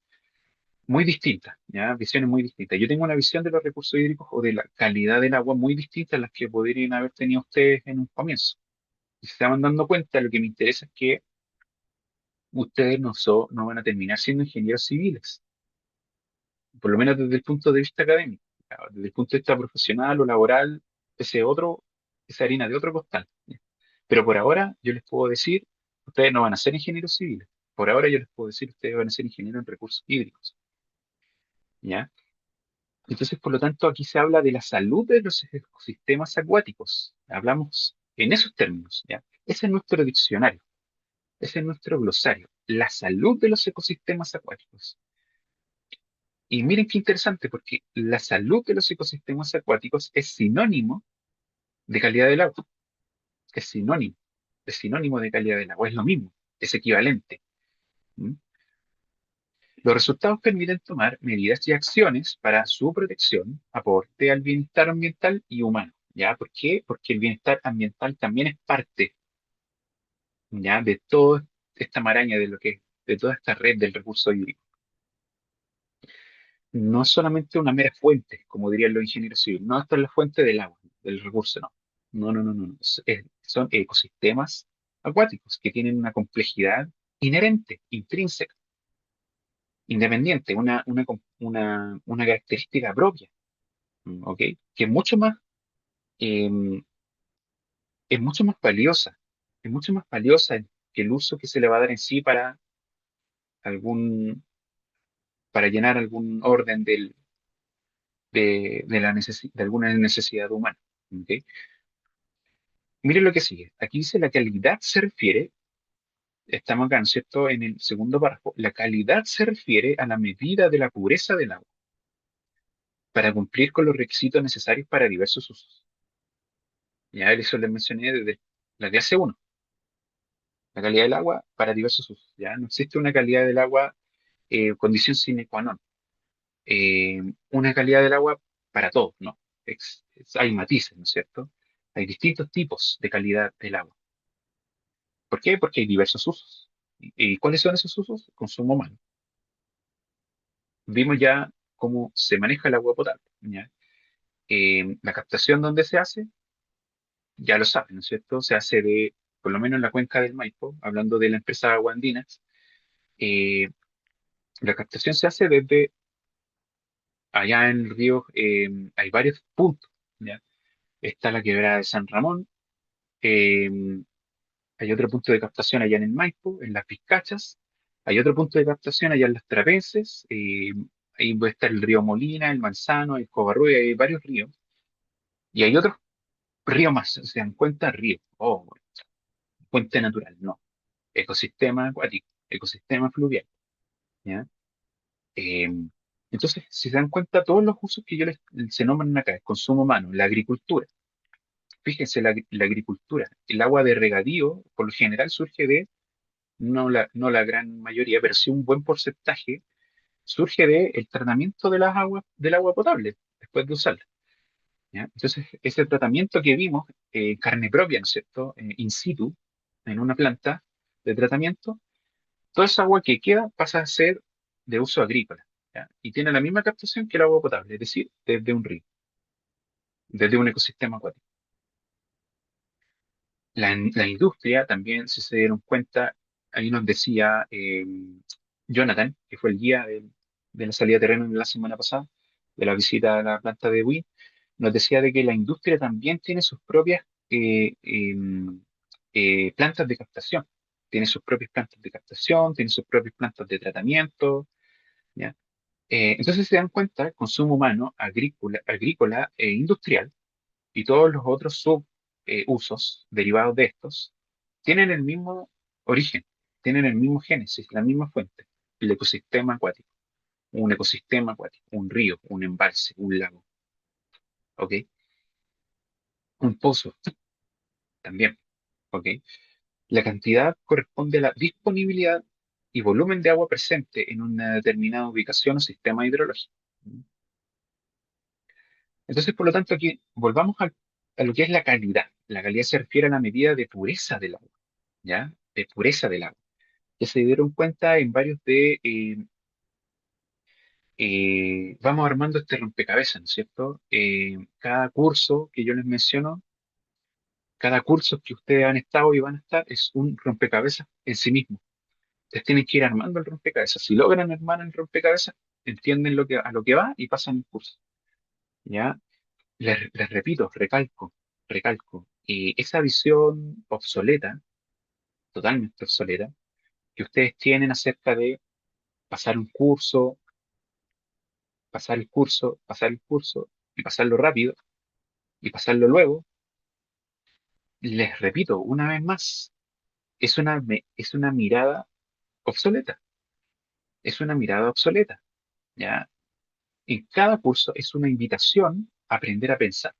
muy distintas, ¿ya? Visiones muy distintas. Yo tengo una visión de los recursos hídricos o de la calidad del agua muy distinta a las que podrían haber tenido ustedes en un comienzo. Y se estaban dando cuenta, lo que me interesa es que ustedes no van a terminar siendo ingenieros civiles, por lo menos desde el punto de vista académico. Claro, desde el punto de vista profesional o laboral, esa harina de otro costal, ¿ya? Pero por ahora yo les puedo decir, ustedes no van a ser ingenieros civiles. Por ahora yo les puedo decir, ustedes van a ser ingenieros en recursos hídricos, ¿ya? Entonces, por lo tanto, aquí se habla de la salud de los ecosistemas acuáticos. Hablamos en esos términos, ¿ya? Ese es nuestro diccionario, ese es nuestro glosario, la salud de los ecosistemas acuáticos. Y miren qué interesante, porque la salud de los ecosistemas acuáticos es sinónimo de calidad del agua, es sinónimo de calidad del agua, es lo mismo, es equivalente. ¿Mm? Los resultados permiten tomar medidas y acciones para su protección, aporte al bienestar ambiental y humano. ¿Ya? ¿Por qué? Porque el bienestar ambiental también es parte, ¿ya? De toda esta maraña de toda esta red del recurso hídrico. No es solamente una mera fuente, como dirían los ingenieros civiles. No, esto es la fuente del agua, del recurso, no. No, no, no, no, no. Son ecosistemas acuáticos que tienen una complejidad inherente, intrínseca, independiente, una característica propia. ¿Ok? Que eh, es mucho más valiosa, es mucho más valiosa que el uso que se le va a dar en sí algún, para llenar algún orden de alguna necesidad humana. ¿Ok? Miren lo que sigue. Aquí dice la calidad se refiere, estamos acá, ¿no es cierto?, en el segundo párrafo. La calidad se refiere a la medida de la pureza del agua para cumplir con los requisitos necesarios para diversos usos. Ya eso les mencioné desde la clase uno. La calidad del agua para diversos usos. Ya no existe una calidad del agua, condición sine qua non. Una calidad del agua para todos, no. Hay matices, ¿no es cierto? Hay distintos tipos de calidad del agua. ¿Por qué? Porque hay diversos usos. ¿Y cuáles son esos usos? Consumo humano. Vimos ya cómo se maneja el agua potable. ¿Ya? La captación donde se hace, ya lo saben, ¿no es cierto? Se hace por lo menos en la cuenca del Maipo, hablando de la empresa Agua Andinas, eh, la captación se hace desde allá en el río, hay varios puntos. ¿Ya? Está la quebrada de San Ramón, eh, hay otro punto de captación allá en el Maipo, en las Vizcachas, hay otro punto de captación allá en las Trapenses, ahí puede estar el río Molina, el Manzano, el Covarrubias, hay varios ríos, y hay otros ríos más, se dan cuenta, río, oh, fuente natural, no, ecosistema acuático, ecosistema fluvial, ¿ya? Eh, entonces, si se dan cuenta, todos los usos que se nombran acá, el consumo humano, la agricultura, fíjense, la agricultura, el agua de regadío, por lo general surge no la gran mayoría, pero sí un buen porcentaje, surge del tratamiento de las aguas, del agua potable, después de usarla. ¿Ya? Entonces, ese tratamiento que vimos, carne propia, ¿no es cierto?, in situ, en una planta de tratamiento, toda esa agua que queda pasa a ser de uso agrícola, ¿ya? Y tiene la misma captación que el agua potable, es decir, desde un río, desde un ecosistema acuático. La industria también, si se dieron cuenta, ahí nos decía Jonathan, que fue el guía de la salida de terreno de la semana pasada, de la visita a la planta de Wii, nos decía de que la industria también tiene sus propias plantas de captación. Tiene sus propias plantas de captación, tiene sus propias plantas de tratamiento, ¿ya? Entonces se dan cuenta, el consumo humano, agrícola e industrial, y todos los otros usos derivados de estos tienen el mismo origen, tienen el mismo génesis, la misma fuente, el ecosistema acuático, un ecosistema acuático, un río, un embalse, un lago, ¿ok? Un pozo también, ¿ok? La cantidad corresponde a la disponibilidad y volumen de agua presente en una determinada ubicación o sistema hidrológico. Entonces, por lo tanto, aquí volvamos a lo que es la calidad. La calidad se refiere a la medida de pureza del agua, ¿ya? De pureza del agua, que se dieron cuenta en varios vamos armando este rompecabezas, ¿no es cierto? Cada curso que yo les menciono, cada curso que ustedes han estado y van a estar, es un rompecabezas en sí mismo. Ustedes tienen que ir armando el rompecabezas. Si logran armar el rompecabezas, entienden a lo que va y pasan el curso, ¿ya? Les repito, recalco, esa visión obsoleta, totalmente obsoleta, que ustedes tienen acerca de pasar un curso, pasar el curso y pasarlo rápido y pasarlo luego, les repito una vez más, es una mirada obsoleta, es una mirada obsoleta, ¿ya? En cada curso es una invitación a aprender a pensar,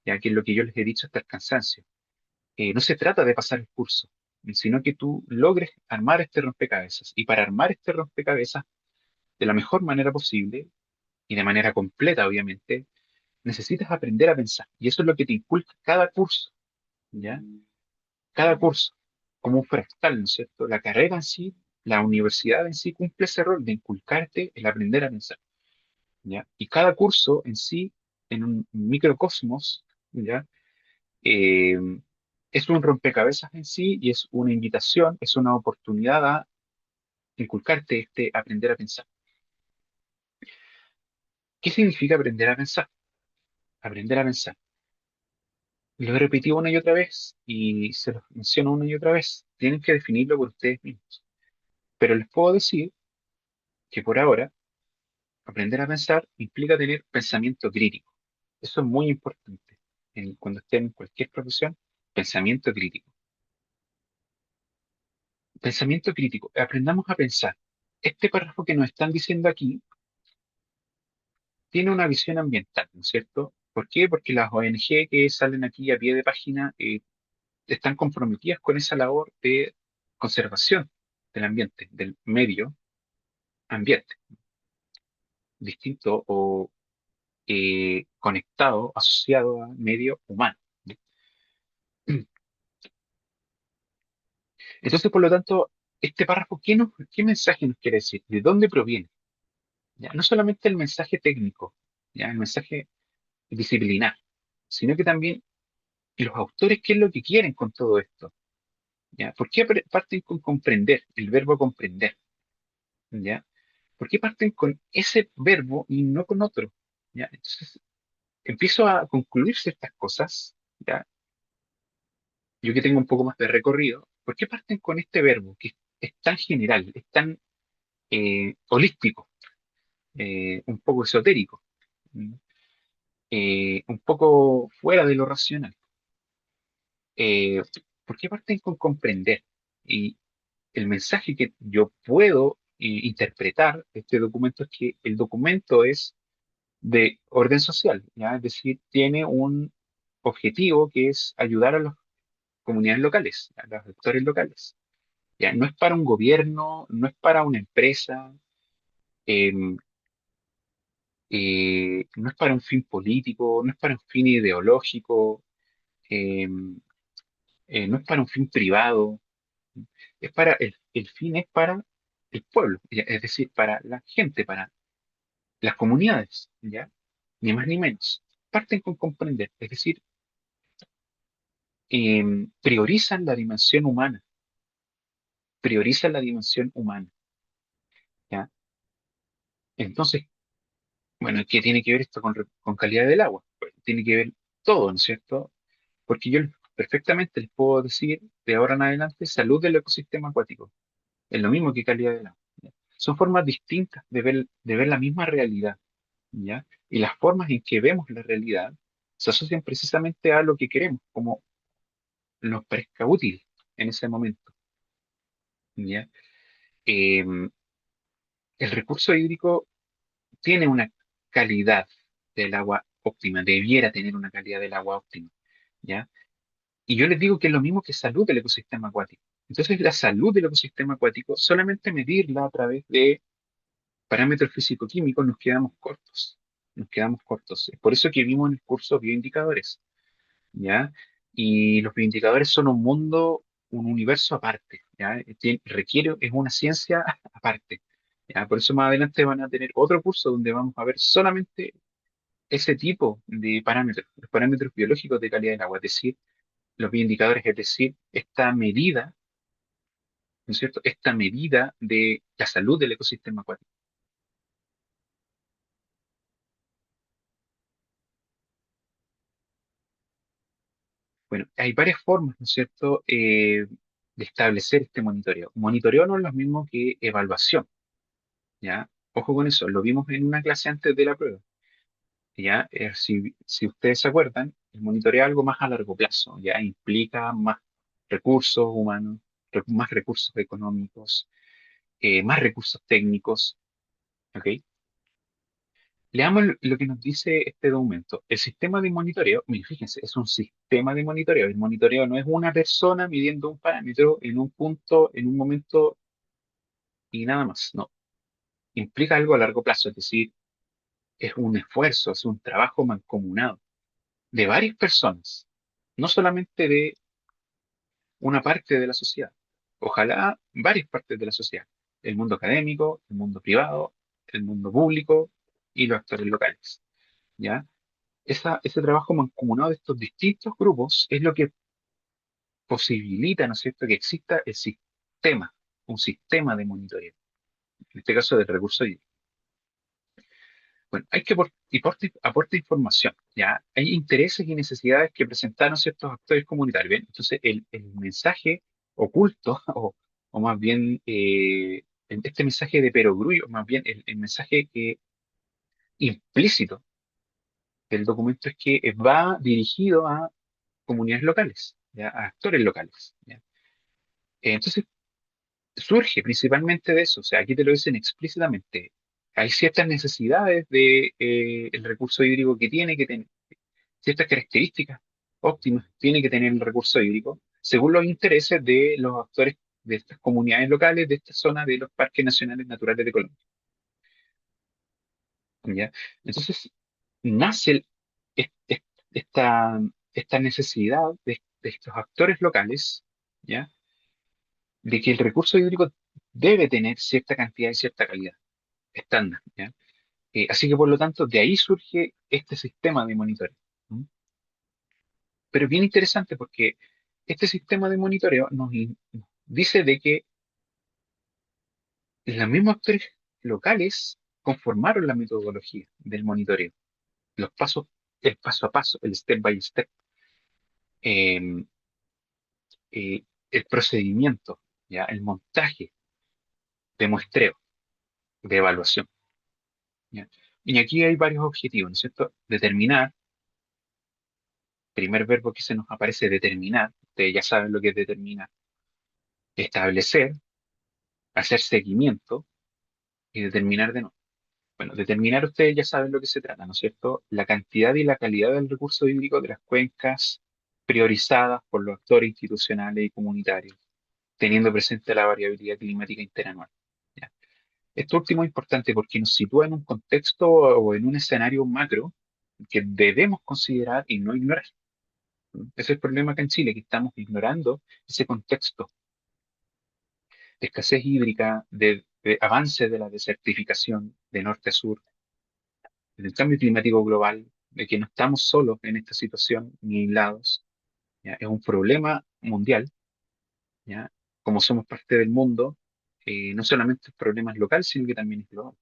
ya que es lo que yo les he dicho hasta el cansancio. No se trata de pasar el curso, sino que tú logres armar este rompecabezas. Y para armar este rompecabezas de la mejor manera posible y de manera completa, obviamente, necesitas aprender a pensar. Y eso es lo que te inculca cada curso, ¿ya? Cada curso, como un fractal, ¿no es cierto? La carrera en sí, la universidad en sí cumple ese rol de inculcarte el aprender a pensar, ¿ya? Y cada curso en sí, en un microcosmos, ¿ya? Eh, es un rompecabezas en sí y es una invitación, es una oportunidad a inculcarte este aprender a pensar. ¿Qué significa aprender a pensar? Aprender a pensar. Lo he repetido una y otra vez y se lo menciono una y otra vez. tienen que definirlo por ustedes mismos. Pero les puedo decir que por ahora, aprender a pensar implica tener pensamiento crítico. Eso es muy importante. Cuando estén en cualquier profesión, pensamiento crítico. Pensamiento crítico. Aprendamos a pensar. Este párrafo que nos están diciendo aquí tiene una visión ambiental, ¿no es cierto? ¿Por qué? Porque las ONG que salen aquí a pie de página están comprometidas con esa labor de conservación del ambiente, del medio ambiente, distinto o conectado, asociado al medio humano. Entonces, por lo tanto, este párrafo, ¿qué mensaje nos quiere decir? ¿De dónde proviene? ¿Ya? No solamente el mensaje técnico, ¿ya? El mensaje disciplinar, sino que también los autores, ¿qué es lo que quieren con todo esto? ¿Ya? ¿Por qué parten con comprender, el verbo comprender? ¿Ya? ¿Por qué parten con ese verbo y no con otro? ¿Ya? Entonces, empiezo a concluir ciertas cosas, ¿ya? Yo que tengo un poco más de recorrido, ¿por qué parten con este verbo que es tan general, es tan holístico, un poco esotérico, ¿m? Un poco fuera de lo racional? Eh, ¿Por qué parten con comprender? Y el mensaje que yo puedo interpretar de este documento es que el documento es de orden social, ¿ya? Es decir, tiene un objetivo que es ayudar a las comunidades locales, a los actores locales. ¿Ya? No es para un gobierno, no es para una empresa, eh, no es para un fin político, no es para un fin ideológico, eh, no es para un fin privado, el fin es para el pueblo, ¿ya? Es decir, para la gente, para las comunidades, ¿ya? Ni más ni menos. Parten con comprender, es decir, priorizan la dimensión humana, priorizan la dimensión humana, ¿ya? Entonces, bueno, ¿qué tiene que ver esto con calidad del agua? Pues, tiene que ver todo, ¿no es cierto? Porque yo perfectamente les puedo decir de ahora en adelante salud del ecosistema acuático. Es lo mismo que calidad del agua. ¿Ya? Son formas distintas de ver la misma realidad, ¿ya? Y las formas en que vemos la realidad se asocian precisamente a lo que queremos, como nos parezca útil en ese momento, ¿ya? Eh, el recurso hídrico tiene una calidad del agua óptima, debiera tener una calidad del agua óptima, ¿ya? Y yo les digo que es lo mismo que salud del ecosistema acuático. Entonces, la salud del ecosistema acuático, solamente medirla a través de parámetros físico-químicos, nos quedamos cortos. Nos quedamos cortos. Es por eso que vimos en el curso bioindicadores, ¿ya? Y los bioindicadores son un mundo, un universo aparte, ¿ya? Requiere, es una ciencia aparte, ¿ya? Por eso más adelante van a tener otro curso donde vamos a ver solamente ese tipo de parámetros, los parámetros biológicos de calidad del agua, es decir, los bioindicadores, es decir, esta medida, ¿no es cierto? Esta medida de la salud del ecosistema acuático. Bueno, hay varias formas, ¿no es cierto?, de establecer este monitoreo. Monitoreo no es lo mismo que evaluación, ¿ya? Ojo con eso, lo vimos en una clase antes de la prueba, ¿ya? Si ustedes se acuerdan, el monitoreo es algo más a largo plazo, ¿ya? Implica más recursos humanos, más recursos económicos, más recursos técnicos, ¿ok? Leamos lo que nos dice este documento. El sistema de monitoreo, miren, fíjense, es un sistema de monitoreo. El monitoreo no es una persona midiendo un parámetro en un punto, en un momento y nada más. No, implica algo a largo plazo, es decir, es un esfuerzo, es un trabajo mancomunado de varias personas, no solamente de una parte de la sociedad. Ojalá varias partes de la sociedad. El mundo académico, el mundo privado, el mundo público y los actores locales. ¿Ya? Ese trabajo mancomunado de estos distintos grupos es lo que posibilita, ¿no es cierto?, que exista el sistema, un sistema de monitoreo, en este caso del recurso hídrico. Bueno, hay que aporte información, ¿ya? Hay intereses y necesidades que presentaron ciertos actores comunitarios, ¿bien? Entonces, el mensaje oculto, o más bien en este mensaje de perogrullo, más bien el mensaje implícito del documento es que va dirigido a comunidades locales, ¿ya? A actores locales. ¿Ya? Entonces, surge principalmente de eso, o sea, aquí te lo dicen explícitamente. Hay ciertas necesidades de, el recurso hídrico que tiene que tener, ciertas características óptimas tiene que tener el recurso hídrico, según los intereses de los actores de estas comunidades locales, de esta zona de los parques nacionales naturales de Colombia. ¿Ya? Entonces, nace esta, esta necesidad de estos actores locales, ¿ya? De que el recurso hídrico debe tener cierta cantidad y cierta calidad estándar, ¿ya? Así que por lo tanto, de ahí surge este sistema de monitoreo. ¿Mm? Pero es bien interesante porque este sistema de monitoreo nos dice de que los mismos actores locales conformaron la metodología del monitoreo, los pasos, el paso a paso, el step by step, eh, el procedimiento, ¿ya? El montaje de muestreo, de evaluación. ¿Ya? Y aquí hay varios objetivos, ¿no es cierto? Determinar, primer verbo que se nos aparece, determinar, ustedes ya saben lo que es determinar, establecer, hacer seguimiento y determinar de nuevo. Bueno, determinar ustedes ya saben lo que se trata, ¿no es cierto? La cantidad y la calidad del recurso hídrico de las cuencas priorizadas por los actores institucionales y comunitarios, teniendo presente la variabilidad climática interanual. ¿Ya? Esto último es importante porque nos sitúa en un contexto o en un escenario macro que debemos considerar y no ignorar. Ese es el problema acá en Chile, que estamos ignorando ese contexto de escasez hídrica, de avance de la desertificación de norte a sur, del cambio climático global, de que no estamos solos en esta situación ni aislados. ¿Ya? Es un problema mundial, ¿ya? Como somos parte del mundo, no solamente el problema es local, sino que también es global.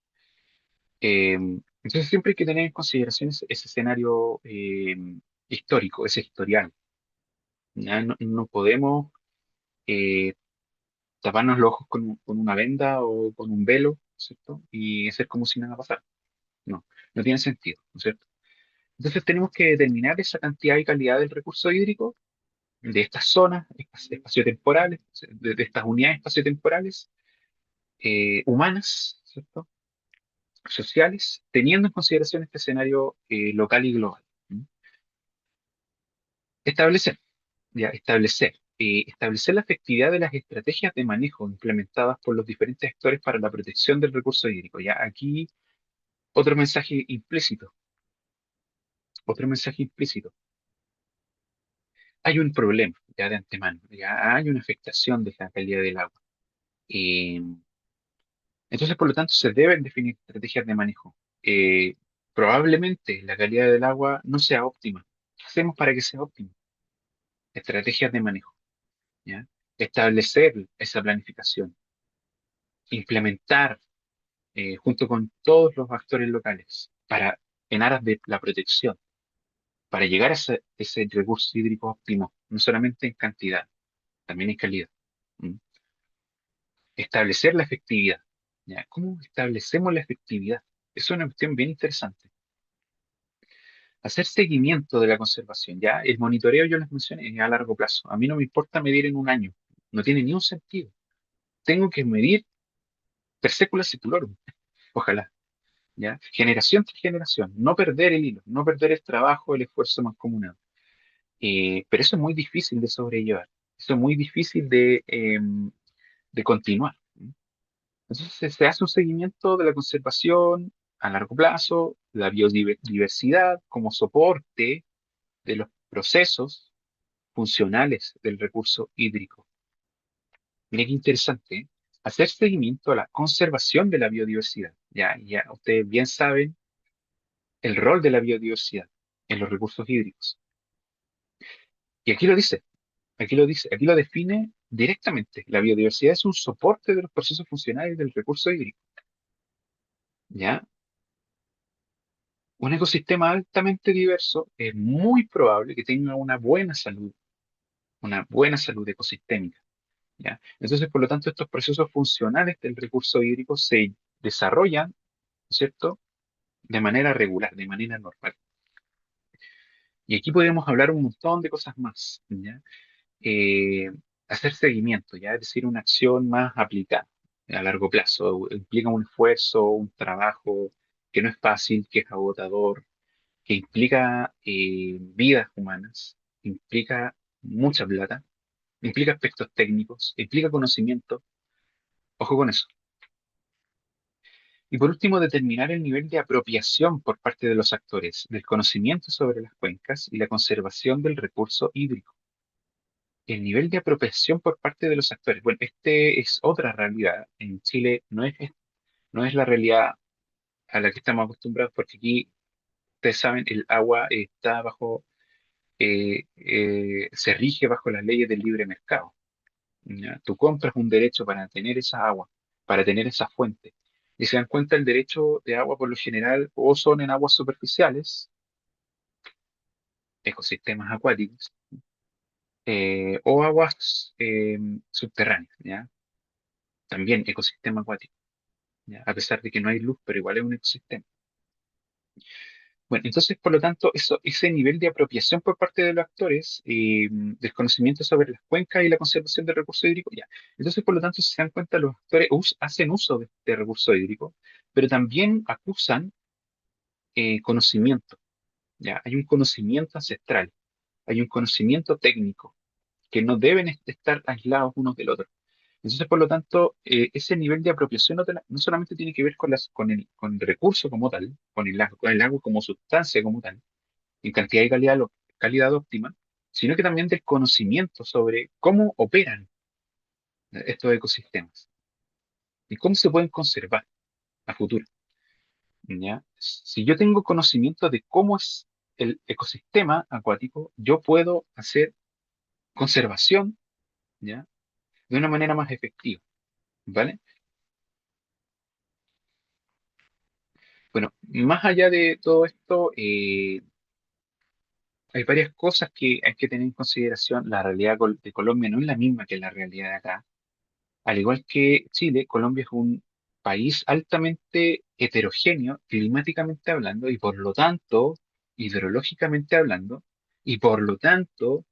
Eh, entonces siempre hay que tener en consideración ese escenario histórico, ese historial. ¿Ya? No podemos eh, taparnos los ojos con una venda o con un velo, ¿cierto? Y hacer como si nada pasara. No, no tiene sentido, ¿no es cierto? Entonces tenemos que determinar esa cantidad y calidad del recurso hídrico de estas zonas espaciotemporales, de estas unidades espaciotemporales humanas, ¿cierto? Sociales, teniendo en consideración este escenario local y global. ¿Mm? Establecer, ya, establecer la efectividad de las estrategias de manejo implementadas por los diferentes actores para la protección del recurso hídrico. Ya, aquí otro mensaje implícito, otro mensaje implícito. Hay un problema ya de antemano, ya hay una afectación de la calidad del agua. Eh, entonces, por lo tanto, se deben definir estrategias de manejo. Eh, Probablemente la calidad del agua no sea óptima. ¿Qué hacemos para que sea óptima? Estrategias de manejo, ¿ya? Establecer esa planificación, implementar junto con todos los actores locales para, en aras de la protección, para llegar a ese recurso hídrico óptimo, no solamente en cantidad, también en calidad. ¿Mm? Establecer la efectividad. ¿Ya? ¿Cómo establecemos la efectividad? Es una cuestión bien interesante. Hacer seguimiento de la conservación. Ya el monitoreo, yo les mencioné, es a largo plazo. A mí no me importa medir en un año. No tiene ni un sentido. Tengo que medir per secula seculorum. Ojalá. ¿Ya? Generación tras generación. No perder el hilo, no perder el trabajo, el esfuerzo mancomunado. Pero eso es muy difícil de sobrellevar. Eso es muy difícil de continuar. Entonces se hace un seguimiento de la conservación a largo plazo, la biodiversidad como soporte de los procesos funcionales del recurso hídrico. Mira qué interesante, ¿eh? Hacer seguimiento a la conservación de la biodiversidad. Ya ustedes bien saben el rol de la biodiversidad en los recursos hídricos. Y aquí lo dice, aquí lo define directamente. La biodiversidad es un soporte de los procesos funcionales del recurso hídrico. ¿Ya? Un ecosistema altamente diverso es muy probable que tenga una buena salud ecosistémica. ¿ya? Entonces, por lo tanto, estos procesos funcionales del recurso hídrico se desarrollan, ¿no es cierto?, de manera regular, de manera normal. Y aquí podemos hablar un montón de cosas más, ¿ya? Eh, hacer seguimiento, ¿ya? Es decir, una acción más aplicada a largo plazo. Implica un esfuerzo, un trabajo que no es fácil, que es agotador, que implica vidas humanas, implica mucha plata, implica aspectos técnicos, implica conocimiento. Ojo con eso. Y por último, determinar el nivel de apropiación por parte de los actores del conocimiento sobre las cuencas y la conservación del recurso hídrico. El nivel de apropiación por parte de los actores. Bueno, este es otra realidad. En Chile no es la realidad a la que estamos acostumbrados, porque aquí, ustedes saben, el agua está se rige bajo las leyes del libre mercado. ¿Ya? Tú compras un derecho para tener esa agua, para tener esa fuente. Y se dan cuenta, el derecho de agua por lo general o son en aguas superficiales, ecosistemas acuáticos, o aguas subterráneas, ¿ya? También ecosistema acuático, ¿ya? A pesar de que no hay luz, pero igual es un ecosistema. Bueno, entonces, por lo tanto, ese nivel de apropiación por parte de los actores, del conocimiento sobre las cuencas y la conservación del recurso hídrico, ya. Entonces, por lo tanto, si se dan cuenta, los actores hacen uso de este recurso hídrico, pero también acusan conocimiento, ya. Hay un conocimiento ancestral, hay un conocimiento técnico, que no deben estar aislados unos del otro. Entonces, por lo tanto, ese nivel de apropiación no solamente tiene que ver con el recurso como tal, con el agua como sustancia como tal, en cantidad y calidad, calidad óptima, sino que también del conocimiento sobre cómo operan estos ecosistemas y cómo se pueden conservar a futuro, ¿ya? Si yo tengo conocimiento de cómo es el ecosistema acuático, yo puedo hacer conservación, ¿ya?, de una manera más efectiva, ¿vale? Bueno, más allá de todo esto, hay varias cosas que hay que tener en consideración. La realidad de Colombia no es la misma que la realidad de acá. Al igual que Chile, Colombia es un país altamente heterogéneo, climáticamente hablando, y por lo tanto, hidrológicamente hablando, y por lo tanto,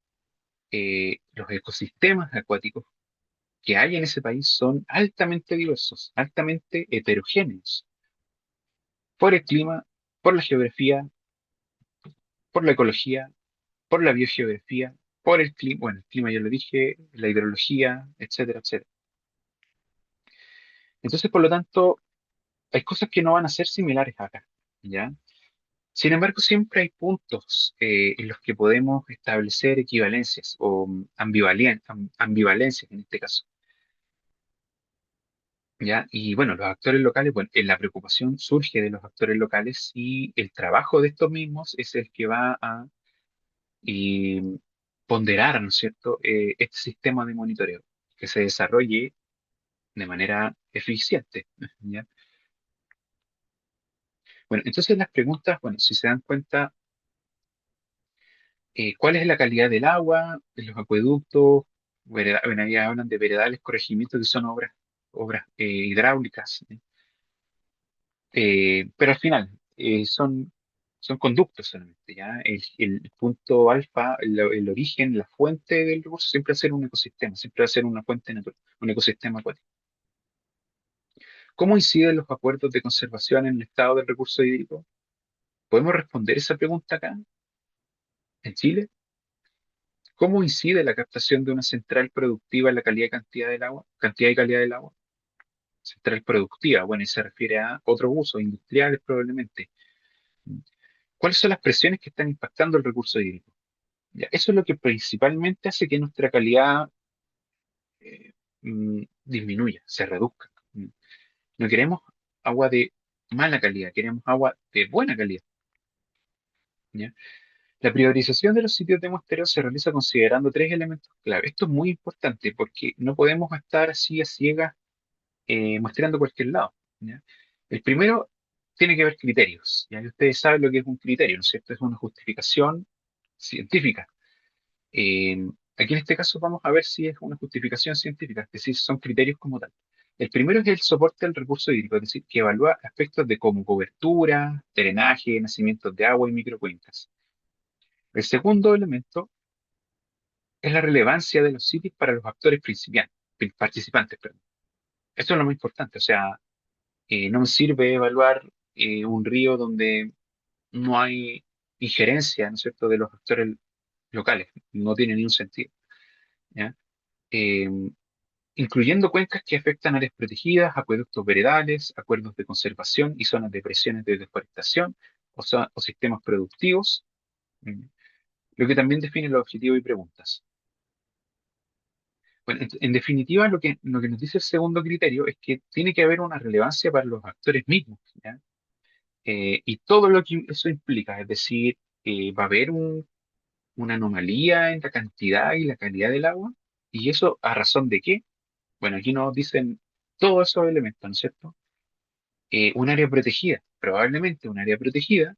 los ecosistemas acuáticos que hay en ese país son altamente diversos, altamente heterogéneos, por el clima, por la geografía, por la ecología, por la biogeografía, por el clima, bueno, el clima ya lo dije, la hidrología, etcétera, etcétera. Entonces, por lo tanto, hay cosas que no van a ser similares acá, ¿ya? Sin embargo, siempre hay puntos en los que podemos establecer equivalencias o ambivalencias en este caso, ¿ya? Y bueno, los actores locales, bueno, la preocupación surge de los actores locales y el trabajo de estos mismos es el que va a y ponderar, ¿no es cierto?, este sistema de monitoreo, que se desarrolle de manera eficiente, ¿ya? Bueno, entonces las preguntas, bueno, si se dan cuenta, ¿cuál es la calidad del agua en los acueductos? Bueno, ahí hablan de veredales, corregimientos, que son obras hidráulicas, ¿eh? Pero al final son conductos solamente, ¿ya? El punto alfa, el origen, la fuente del recurso siempre va a ser un ecosistema, siempre va a ser una fuente natural, un ecosistema acuático. ¿Cómo inciden los acuerdos de conservación en el estado del recurso hídrico? ¿Podemos responder esa pregunta acá, en Chile? ¿Cómo incide la captación de una central productiva en la calidad y cantidad del agua? Cantidad y calidad del agua. Central productiva, bueno, y se refiere a otros usos industriales probablemente. ¿Cuáles son las presiones que están impactando el recurso hídrico? Ya, eso es lo que principalmente hace que nuestra calidad disminuya, se reduzca. No queremos agua de mala calidad, queremos agua de buena calidad, ¿ya? La priorización de los sitios de muestreo se realiza considerando tres elementos clave. Esto es muy importante porque no podemos estar así a ciegas muestreando cualquier lado, ¿ya? El primero tiene que ver criterios. Ya que ustedes saben lo que es un criterio, ¿no es cierto? Es una justificación científica. Aquí en este caso vamos a ver si es una justificación científica, es decir, son criterios como tal. El primero es el soporte al recurso hídrico, es decir, que evalúa aspectos de como cobertura, drenaje, nacimientos de agua y microcuencas. El segundo elemento es la relevancia de los sitios para los actores participantes. Perdón. Esto es lo más importante, o sea, no me sirve evaluar un río donde no hay injerencia, ¿no es cierto?, de los actores locales, no tiene ni un sentido, ¿ya? Eh, Incluyendo cuencas que afectan áreas protegidas, acueductos veredales, acuerdos de conservación y zonas de presiones de deforestación o sistemas productivos, mm, lo que también define los objetivos y preguntas. Bueno, en definitiva, lo que nos dice el segundo criterio es que tiene que haber una relevancia para los actores mismos, ¿ya? Y todo lo que eso implica, es decir, va a haber una anomalía en la cantidad y la calidad del agua, y eso a razón de qué. Bueno, aquí nos dicen todos esos elementos, ¿no es cierto? Un área protegida, probablemente un área protegida,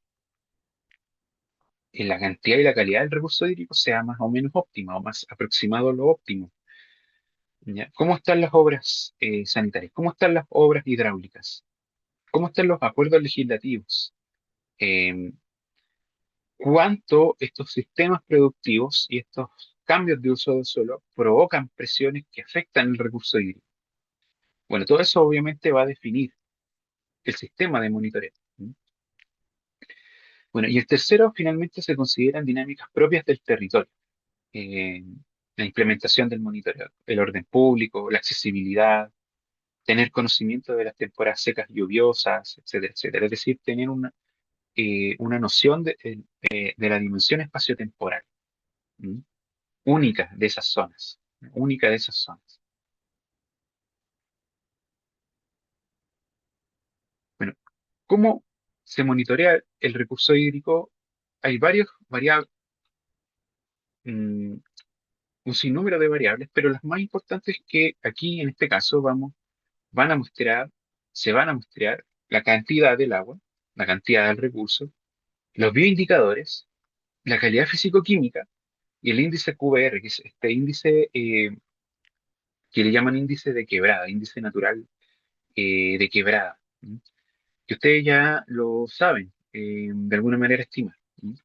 en la cantidad y la calidad del recurso hídrico sea más o menos óptima o más aproximado a lo óptimo. ¿Ya? ¿Cómo están las obras sanitarias? ¿Cómo están las obras hidráulicas? ¿Cómo están los acuerdos legislativos? Eh, ¿Cuánto estos sistemas productivos y estos cambios de uso del suelo provocan presiones que afectan el recurso hídrico? Bueno, todo eso obviamente va a definir el sistema de monitoreo. ¿Mm? Bueno, y el tercero finalmente se consideran dinámicas propias del territorio. eh, la implementación del monitoreo, el orden público, la accesibilidad, tener conocimiento de las temporadas secas lluviosas, etcétera, etcétera. Es decir, tener una noción de la dimensión espaciotemporal, ¿m? Única de esas zonas, única de esas zonas. Bueno, ¿cómo se monitorea el recurso hídrico? Hay varios variables, un sinnúmero de variables, pero las más importantes que aquí en este caso van a mostrar, se van a mostrar la cantidad del agua, la cantidad del recurso, los bioindicadores, la calidad físico-química y el índice QBR, que es este índice que le llaman índice de quebrada, índice natural de quebrada, ¿m? Que ustedes ya lo saben, de alguna manera estimar. ¿M?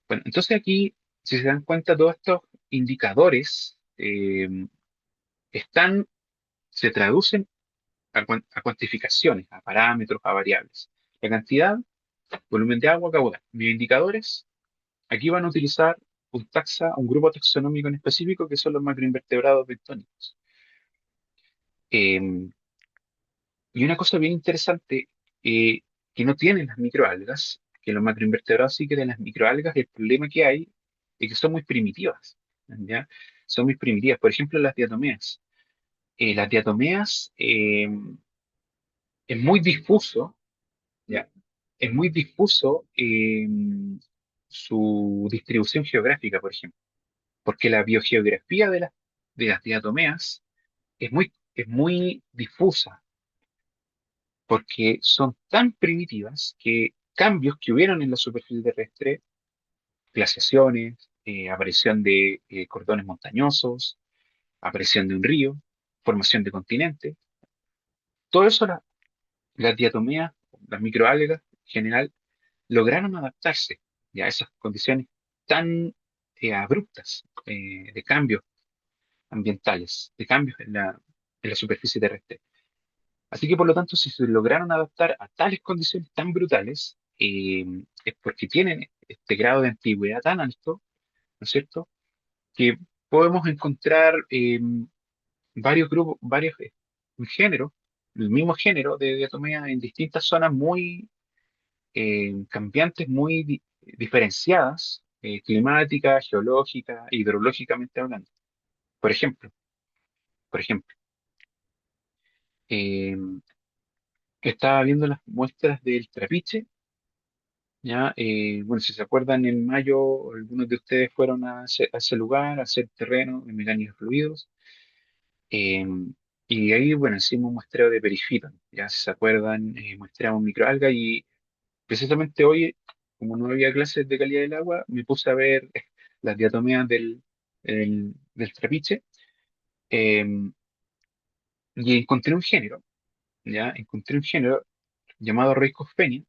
Bueno, entonces aquí, si se dan cuenta, todos estos indicadores están, se traducen a cuantificaciones, a parámetros, a variables. La cantidad, volumen de agua, caudal. Mis indicadores, aquí van a utilizar un grupo taxonómico en específico que son los macroinvertebrados bentónicos. Eh, y una cosa bien interesante que no tienen las microalgas, que los macroinvertebrados sí que tienen las microalgas, el problema que hay es que son muy primitivas, ¿ya? Son muy primitivas. Por ejemplo, las diatomeas. Las diatomeas es muy difuso, ¿ya? Es muy difuso su distribución geográfica, por ejemplo, porque la biogeografía de las diatomeas es muy difusa, porque son tan primitivas que cambios que hubieron en la superficie terrestre, glaciaciones, aparición de cordones montañosos, aparición de un río, formación de continentes, todo eso las diatomeas, las microalgas en general, lograron adaptarse ya a esas condiciones tan abruptas de cambios ambientales, de cambios en la superficie terrestre. Así que por lo tanto, si se lograron adaptar a tales condiciones tan brutales, es porque tienen este grado de antigüedad tan alto, ¿no es cierto? Que podemos encontrar varios grupos, géneros, el mismo género de diatomea en distintas zonas muy cambiantes, muy diferenciadas, climática, geológica, hidrológicamente hablando. Por ejemplo, por ejemplo, eh, estaba viendo las muestras del trapiche. Ya, bueno, si se acuerdan, en mayo algunos de ustedes fueron a ese lugar a hacer terreno en mecánicos fluidos. eh, y ahí, bueno, hicimos un muestreo de perifitos. Ya, si se acuerdan, muestreamos microalgas y precisamente hoy, como no había clases de calidad del agua, me puse a ver las diatomeas del trapiche, eh, y encontré un género, ¿ya? Encontré un género llamado Rheicophaenia,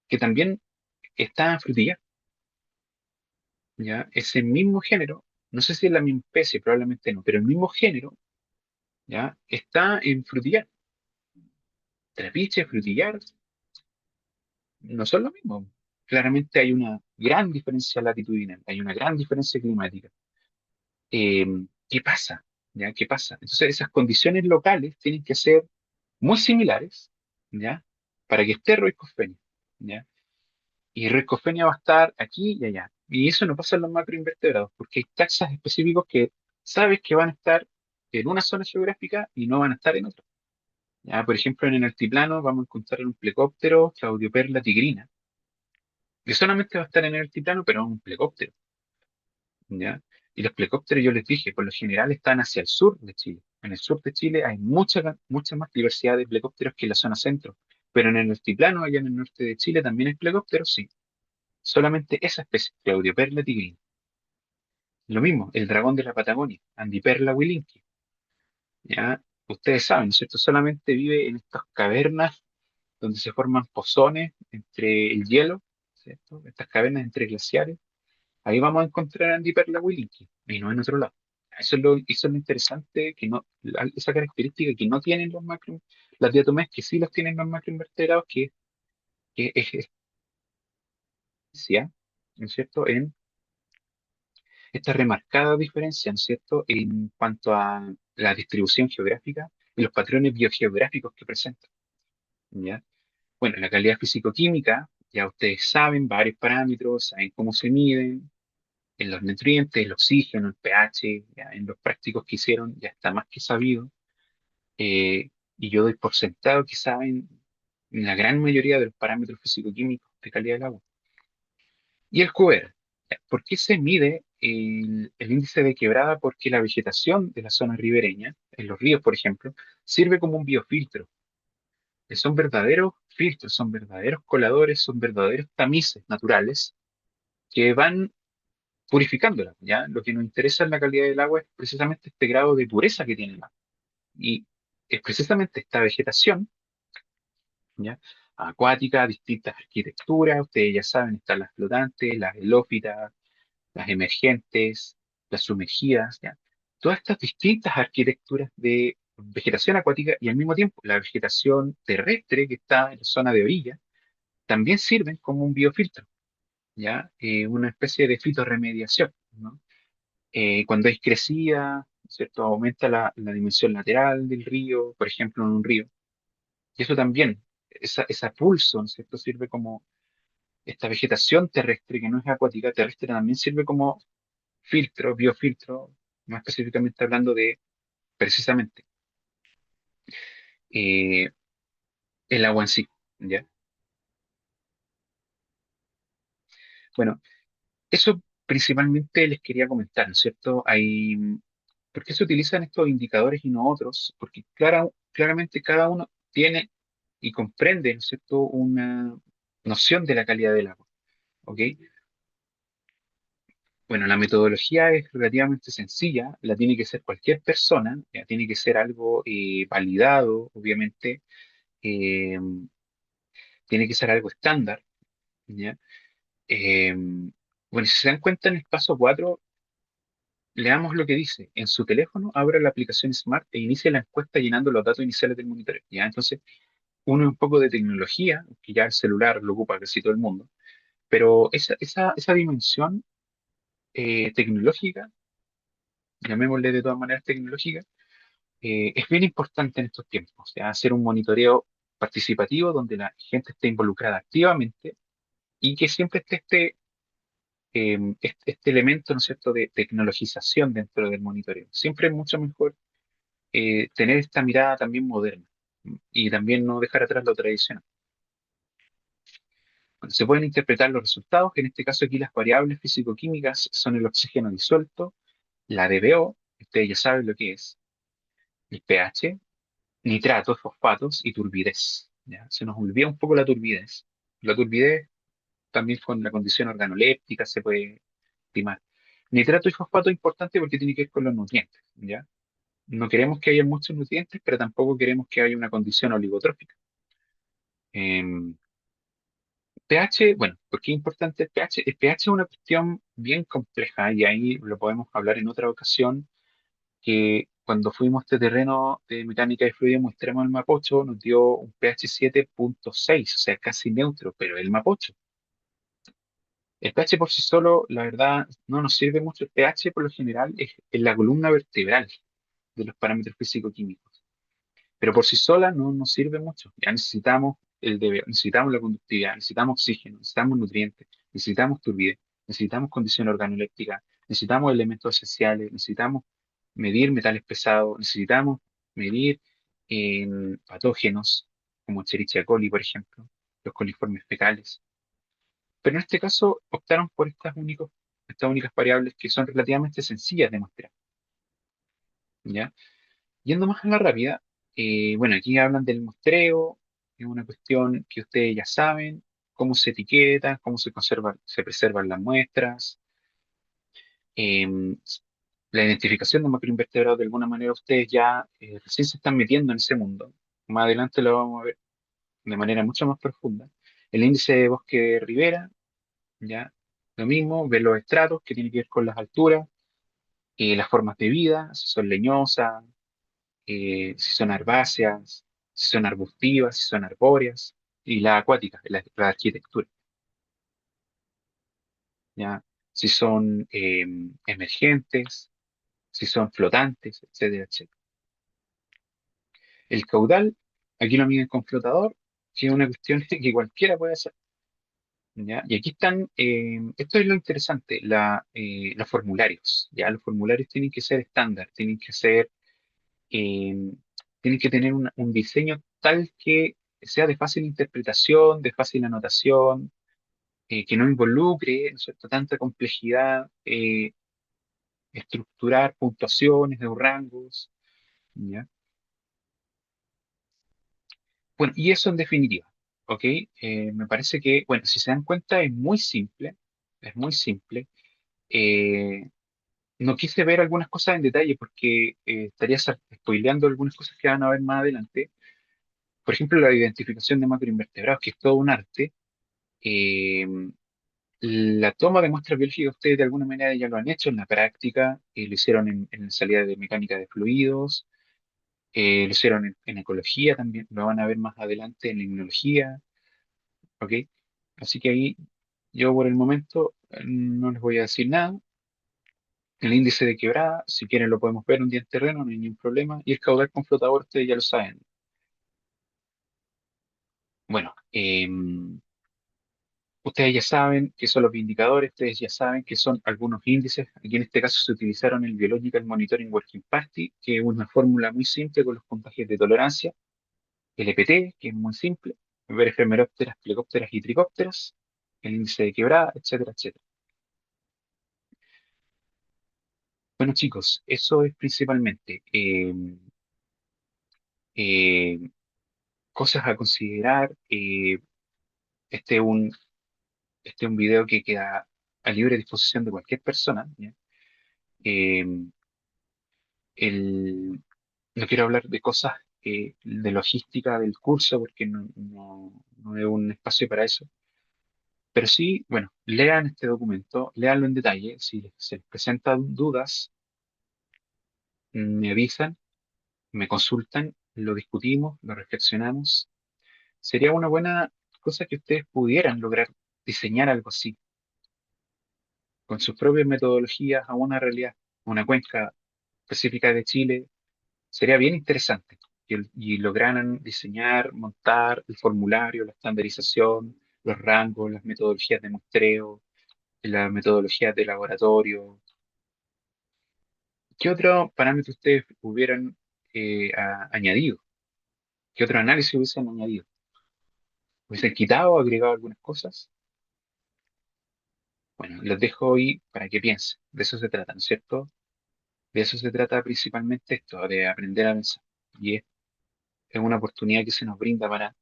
que también está en frutillar, ¿ya? Ese mismo género, no sé si es la misma especie, probablemente no, pero el mismo género, ¿ya? Está en frutillar. Trapiche, frutillar, no son lo mismo. Claramente hay una gran diferencia latitudinal, hay una gran diferencia climática. Eh, ¿Qué pasa? ¿Ya? ¿Qué pasa? Entonces, esas condiciones locales tienen que ser muy similares, ¿ya? Para que esté Rheicophaenia, ¿ya? Y Rheicophaenia va a estar aquí y allá. Y eso no pasa en los macroinvertebrados, porque hay taxas específicos que sabes que van a estar en una zona geográfica y no van a estar en otra. ¿Ya? Por ejemplo, en el altiplano vamos a encontrar un plecóptero Claudioperla tigrina, que solamente va a estar en el altiplano, pero es un plecóptero, ¿ya? Y los plecópteros, yo les dije, por lo general están hacia el sur de Chile. En el sur de Chile hay mucha más diversidad de plecópteros que en la zona centro. Pero en el altiplano, allá en el norte de Chile, también hay plecópteros, sí. Solamente esa especie, Claudioperla tigrina. Lo mismo, el dragón de la Patagonia, Andiperla wilinki, ¿ya? Ustedes saben, ¿no es cierto? Solamente vive en estas cavernas donde se forman pozones entre el hielo, ¿cierto? Estas cavernas entre glaciares. Ahí vamos a encontrar a Andy Perla Wilinki y no en otro lado. Eso es lo interesante, que no, esa característica que no tienen las diatomeas que sí las tienen los macroinvertebrados, que es esencia, ¿no es cierto?, en esta remarcada diferencia, ¿no es cierto?, en cuanto a la distribución geográfica y los patrones biogeográficos que presentan, ¿ya? Bueno, la calidad físico-química, ya ustedes saben varios parámetros, saben cómo se miden, en los nutrientes, el oxígeno, el pH, ya en los prácticos que hicieron ya está más que sabido. Y yo doy por sentado que saben la gran mayoría de los parámetros físico-químicos de calidad del agua. Y el QR, ya, ¿por qué se mide el índice de quebrada? Porque la vegetación de la zona ribereña, en los ríos, por ejemplo, sirve como un biofiltro. Son verdaderos filtros, son verdaderos coladores, son verdaderos tamices naturales que van purificándola, ¿ya? Lo que nos interesa en la calidad del agua es precisamente este grado de pureza que tiene el agua. Y es precisamente esta vegetación, ¿ya? Acuática, distintas arquitecturas, ustedes ya saben, están las flotantes, las helófitas, las emergentes, las sumergidas, ¿ya? Todas estas distintas arquitecturas de vegetación acuática y al mismo tiempo la vegetación terrestre que está en la zona de orilla, también sirven como un biofiltro, ¿ya? Una especie de fitorremediación, ¿no? Cuando es crecida, ¿cierto? Aumenta la dimensión lateral del río, por ejemplo, en un río. Y eso también, esa pulso, ¿no es cierto? Sirve como esta vegetación terrestre, que no es acuática, terrestre también sirve como filtro, biofiltro, más específicamente hablando de precisamente eh, el agua en sí, ¿ya? Bueno, eso principalmente les quería comentar, ¿no es cierto? ¿Por qué se utilizan estos indicadores y no otros? Porque claramente cada uno tiene y comprende, ¿no es cierto?, una noción de la calidad del agua, ¿ok? Bueno, la metodología es relativamente sencilla, la tiene que ser cualquier persona, ya tiene que ser algo validado, obviamente, eh, tiene que ser algo estándar, ¿ya? Eh, bueno, si se dan cuenta en el paso 4, leamos lo que dice. En su teléfono, abra la aplicación Smart e inicie la encuesta llenando los datos iniciales del monitoreo, ¿ya? Entonces, uno un poco de tecnología, que ya el celular lo ocupa casi todo el mundo, pero esa dimensión tecnológica, llamémosle de todas maneras tecnológica, es bien importante en estos tiempos. O sea, hacer un monitoreo participativo donde la gente esté involucrada activamente y que siempre esté este elemento, ¿no es cierto?, de tecnologización dentro del monitoreo. Siempre es mucho mejor tener esta mirada también moderna y también no dejar atrás lo tradicional. Bueno, se pueden interpretar los resultados, que en este caso aquí las variables físico-químicas son el oxígeno disuelto, la DBO, ustedes ya saben lo que es, el pH, nitratos, fosfatos y turbidez. ¿Ya? Se nos olvida un poco la turbidez. La turbidez también con la condición organoléptica se puede estimar. Nitrato y fosfato es importante porque tiene que ver con los nutrientes, ¿ya? No queremos que haya muchos nutrientes, pero tampoco queremos que haya una condición oligotrófica. Em, pH, bueno, ¿por qué es importante el pH? El pH es una cuestión bien compleja y ahí lo podemos hablar en otra ocasión, que cuando fuimos a este terreno de mecánica de fluidos mostramos el Mapocho, nos dio un pH 7,6, o sea, casi neutro, pero el Mapocho. El pH por sí solo, la verdad, no nos sirve mucho. El pH por lo general es en la columna vertebral de los parámetros físico-químicos, pero por sí sola no nos sirve mucho. Ya necesitamos necesitamos la conductividad, necesitamos oxígeno, necesitamos nutrientes, necesitamos turbidez, necesitamos condición organoléptica, necesitamos elementos esenciales, necesitamos medir metales pesados, necesitamos medir patógenos como Escherichia coli, por ejemplo, los coliformes fecales. Pero en este caso optaron por estas únicas variables que son relativamente sencillas de mostrar, ¿ya? Yendo más a la rápida, bueno, aquí hablan del muestreo, es una cuestión que ustedes ya saben, cómo se etiqueta, cómo se preservan las muestras, em, la identificación de macroinvertebrados, de alguna manera ustedes ya recién se están metiendo en ese mundo. Más adelante lo vamos a ver de manera mucho más profunda. El índice de bosque de ribera, ya, lo mismo, ver los estratos que tiene que ver con las alturas, las formas de vida, si son leñosas, si son herbáceas, si son arbustivas, si son arbóreas, y la acuática, la arquitectura, ¿ya? Si son emergentes, si son flotantes, etcétera, etcétera. El caudal, aquí lo miden con flotador, que es una cuestión que cualquiera puede hacer, ¿ya? Y aquí están, esto es lo interesante, los formularios, ¿ya? Los formularios tienen que ser estándar, eh, tienen que tener un diseño tal que sea de fácil interpretación, de fácil anotación, que no involucre, ¿no es cierto?, tanta complejidad, estructurar puntuaciones de rangos, ¿ya? Bueno, y eso en definitiva, ¿ok? Me parece que, bueno, si se dan cuenta es muy simple. Eh, no quise ver algunas cosas en detalle porque estaría spoileando algunas cosas que van a ver más adelante. Por ejemplo, la identificación de macroinvertebrados, que es todo un arte. Eh, la toma de muestras biológicas, ustedes de alguna manera ya lo han hecho en la práctica, lo hicieron en salida de mecánica de fluidos, lo hicieron en ecología también, lo van a ver más adelante en limnología, ¿ok? Así que ahí yo por el momento no les voy a decir nada. El índice de quebrada, si quieren lo podemos ver un día en terreno, no hay ningún problema. Y el caudal con flotador, ustedes ya lo saben. Bueno, ustedes ya saben qué son los indicadores, ustedes ya saben qué son algunos índices. Aquí en este caso se utilizaron el Biological Monitoring Working Party, que es una fórmula muy simple con los puntajes de tolerancia. El EPT, que es muy simple. Ver efemerópteras, plecópteras y tricópteras. El índice de quebrada, etcétera, etcétera. Bueno, chicos, eso es principalmente eh, cosas a considerar. Este es un, este es un video que queda a libre disposición de cualquier persona, ¿ya? Eh, no quiero hablar de cosas de logística del curso porque no es un espacio para eso. Pero sí, bueno, lean este documento, léanlo en detalle. Si se les presentan dudas, me avisan, me consultan, lo discutimos, lo reflexionamos. Sería una buena cosa que ustedes pudieran lograr diseñar algo así, con sus propias metodologías a una realidad, una cuenca específica de Chile. Sería bien interesante y lograran diseñar, montar el formulario, la estandarización, los rangos, las metodologías de muestreo, las metodologías de laboratorio. ¿Qué otro parámetro ustedes hubieran añadido? ¿Qué otro análisis hubiesen añadido? ¿Hubiesen quitado o agregado algunas cosas? Bueno, los dejo hoy para que piensen. De eso se trata, ¿no es cierto? De eso se trata principalmente esto, de aprender a pensar. Y es una oportunidad que se nos brinda para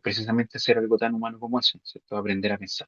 precisamente hacer algo tan humano como eso, ¿no es cierto? Aprender a pensar.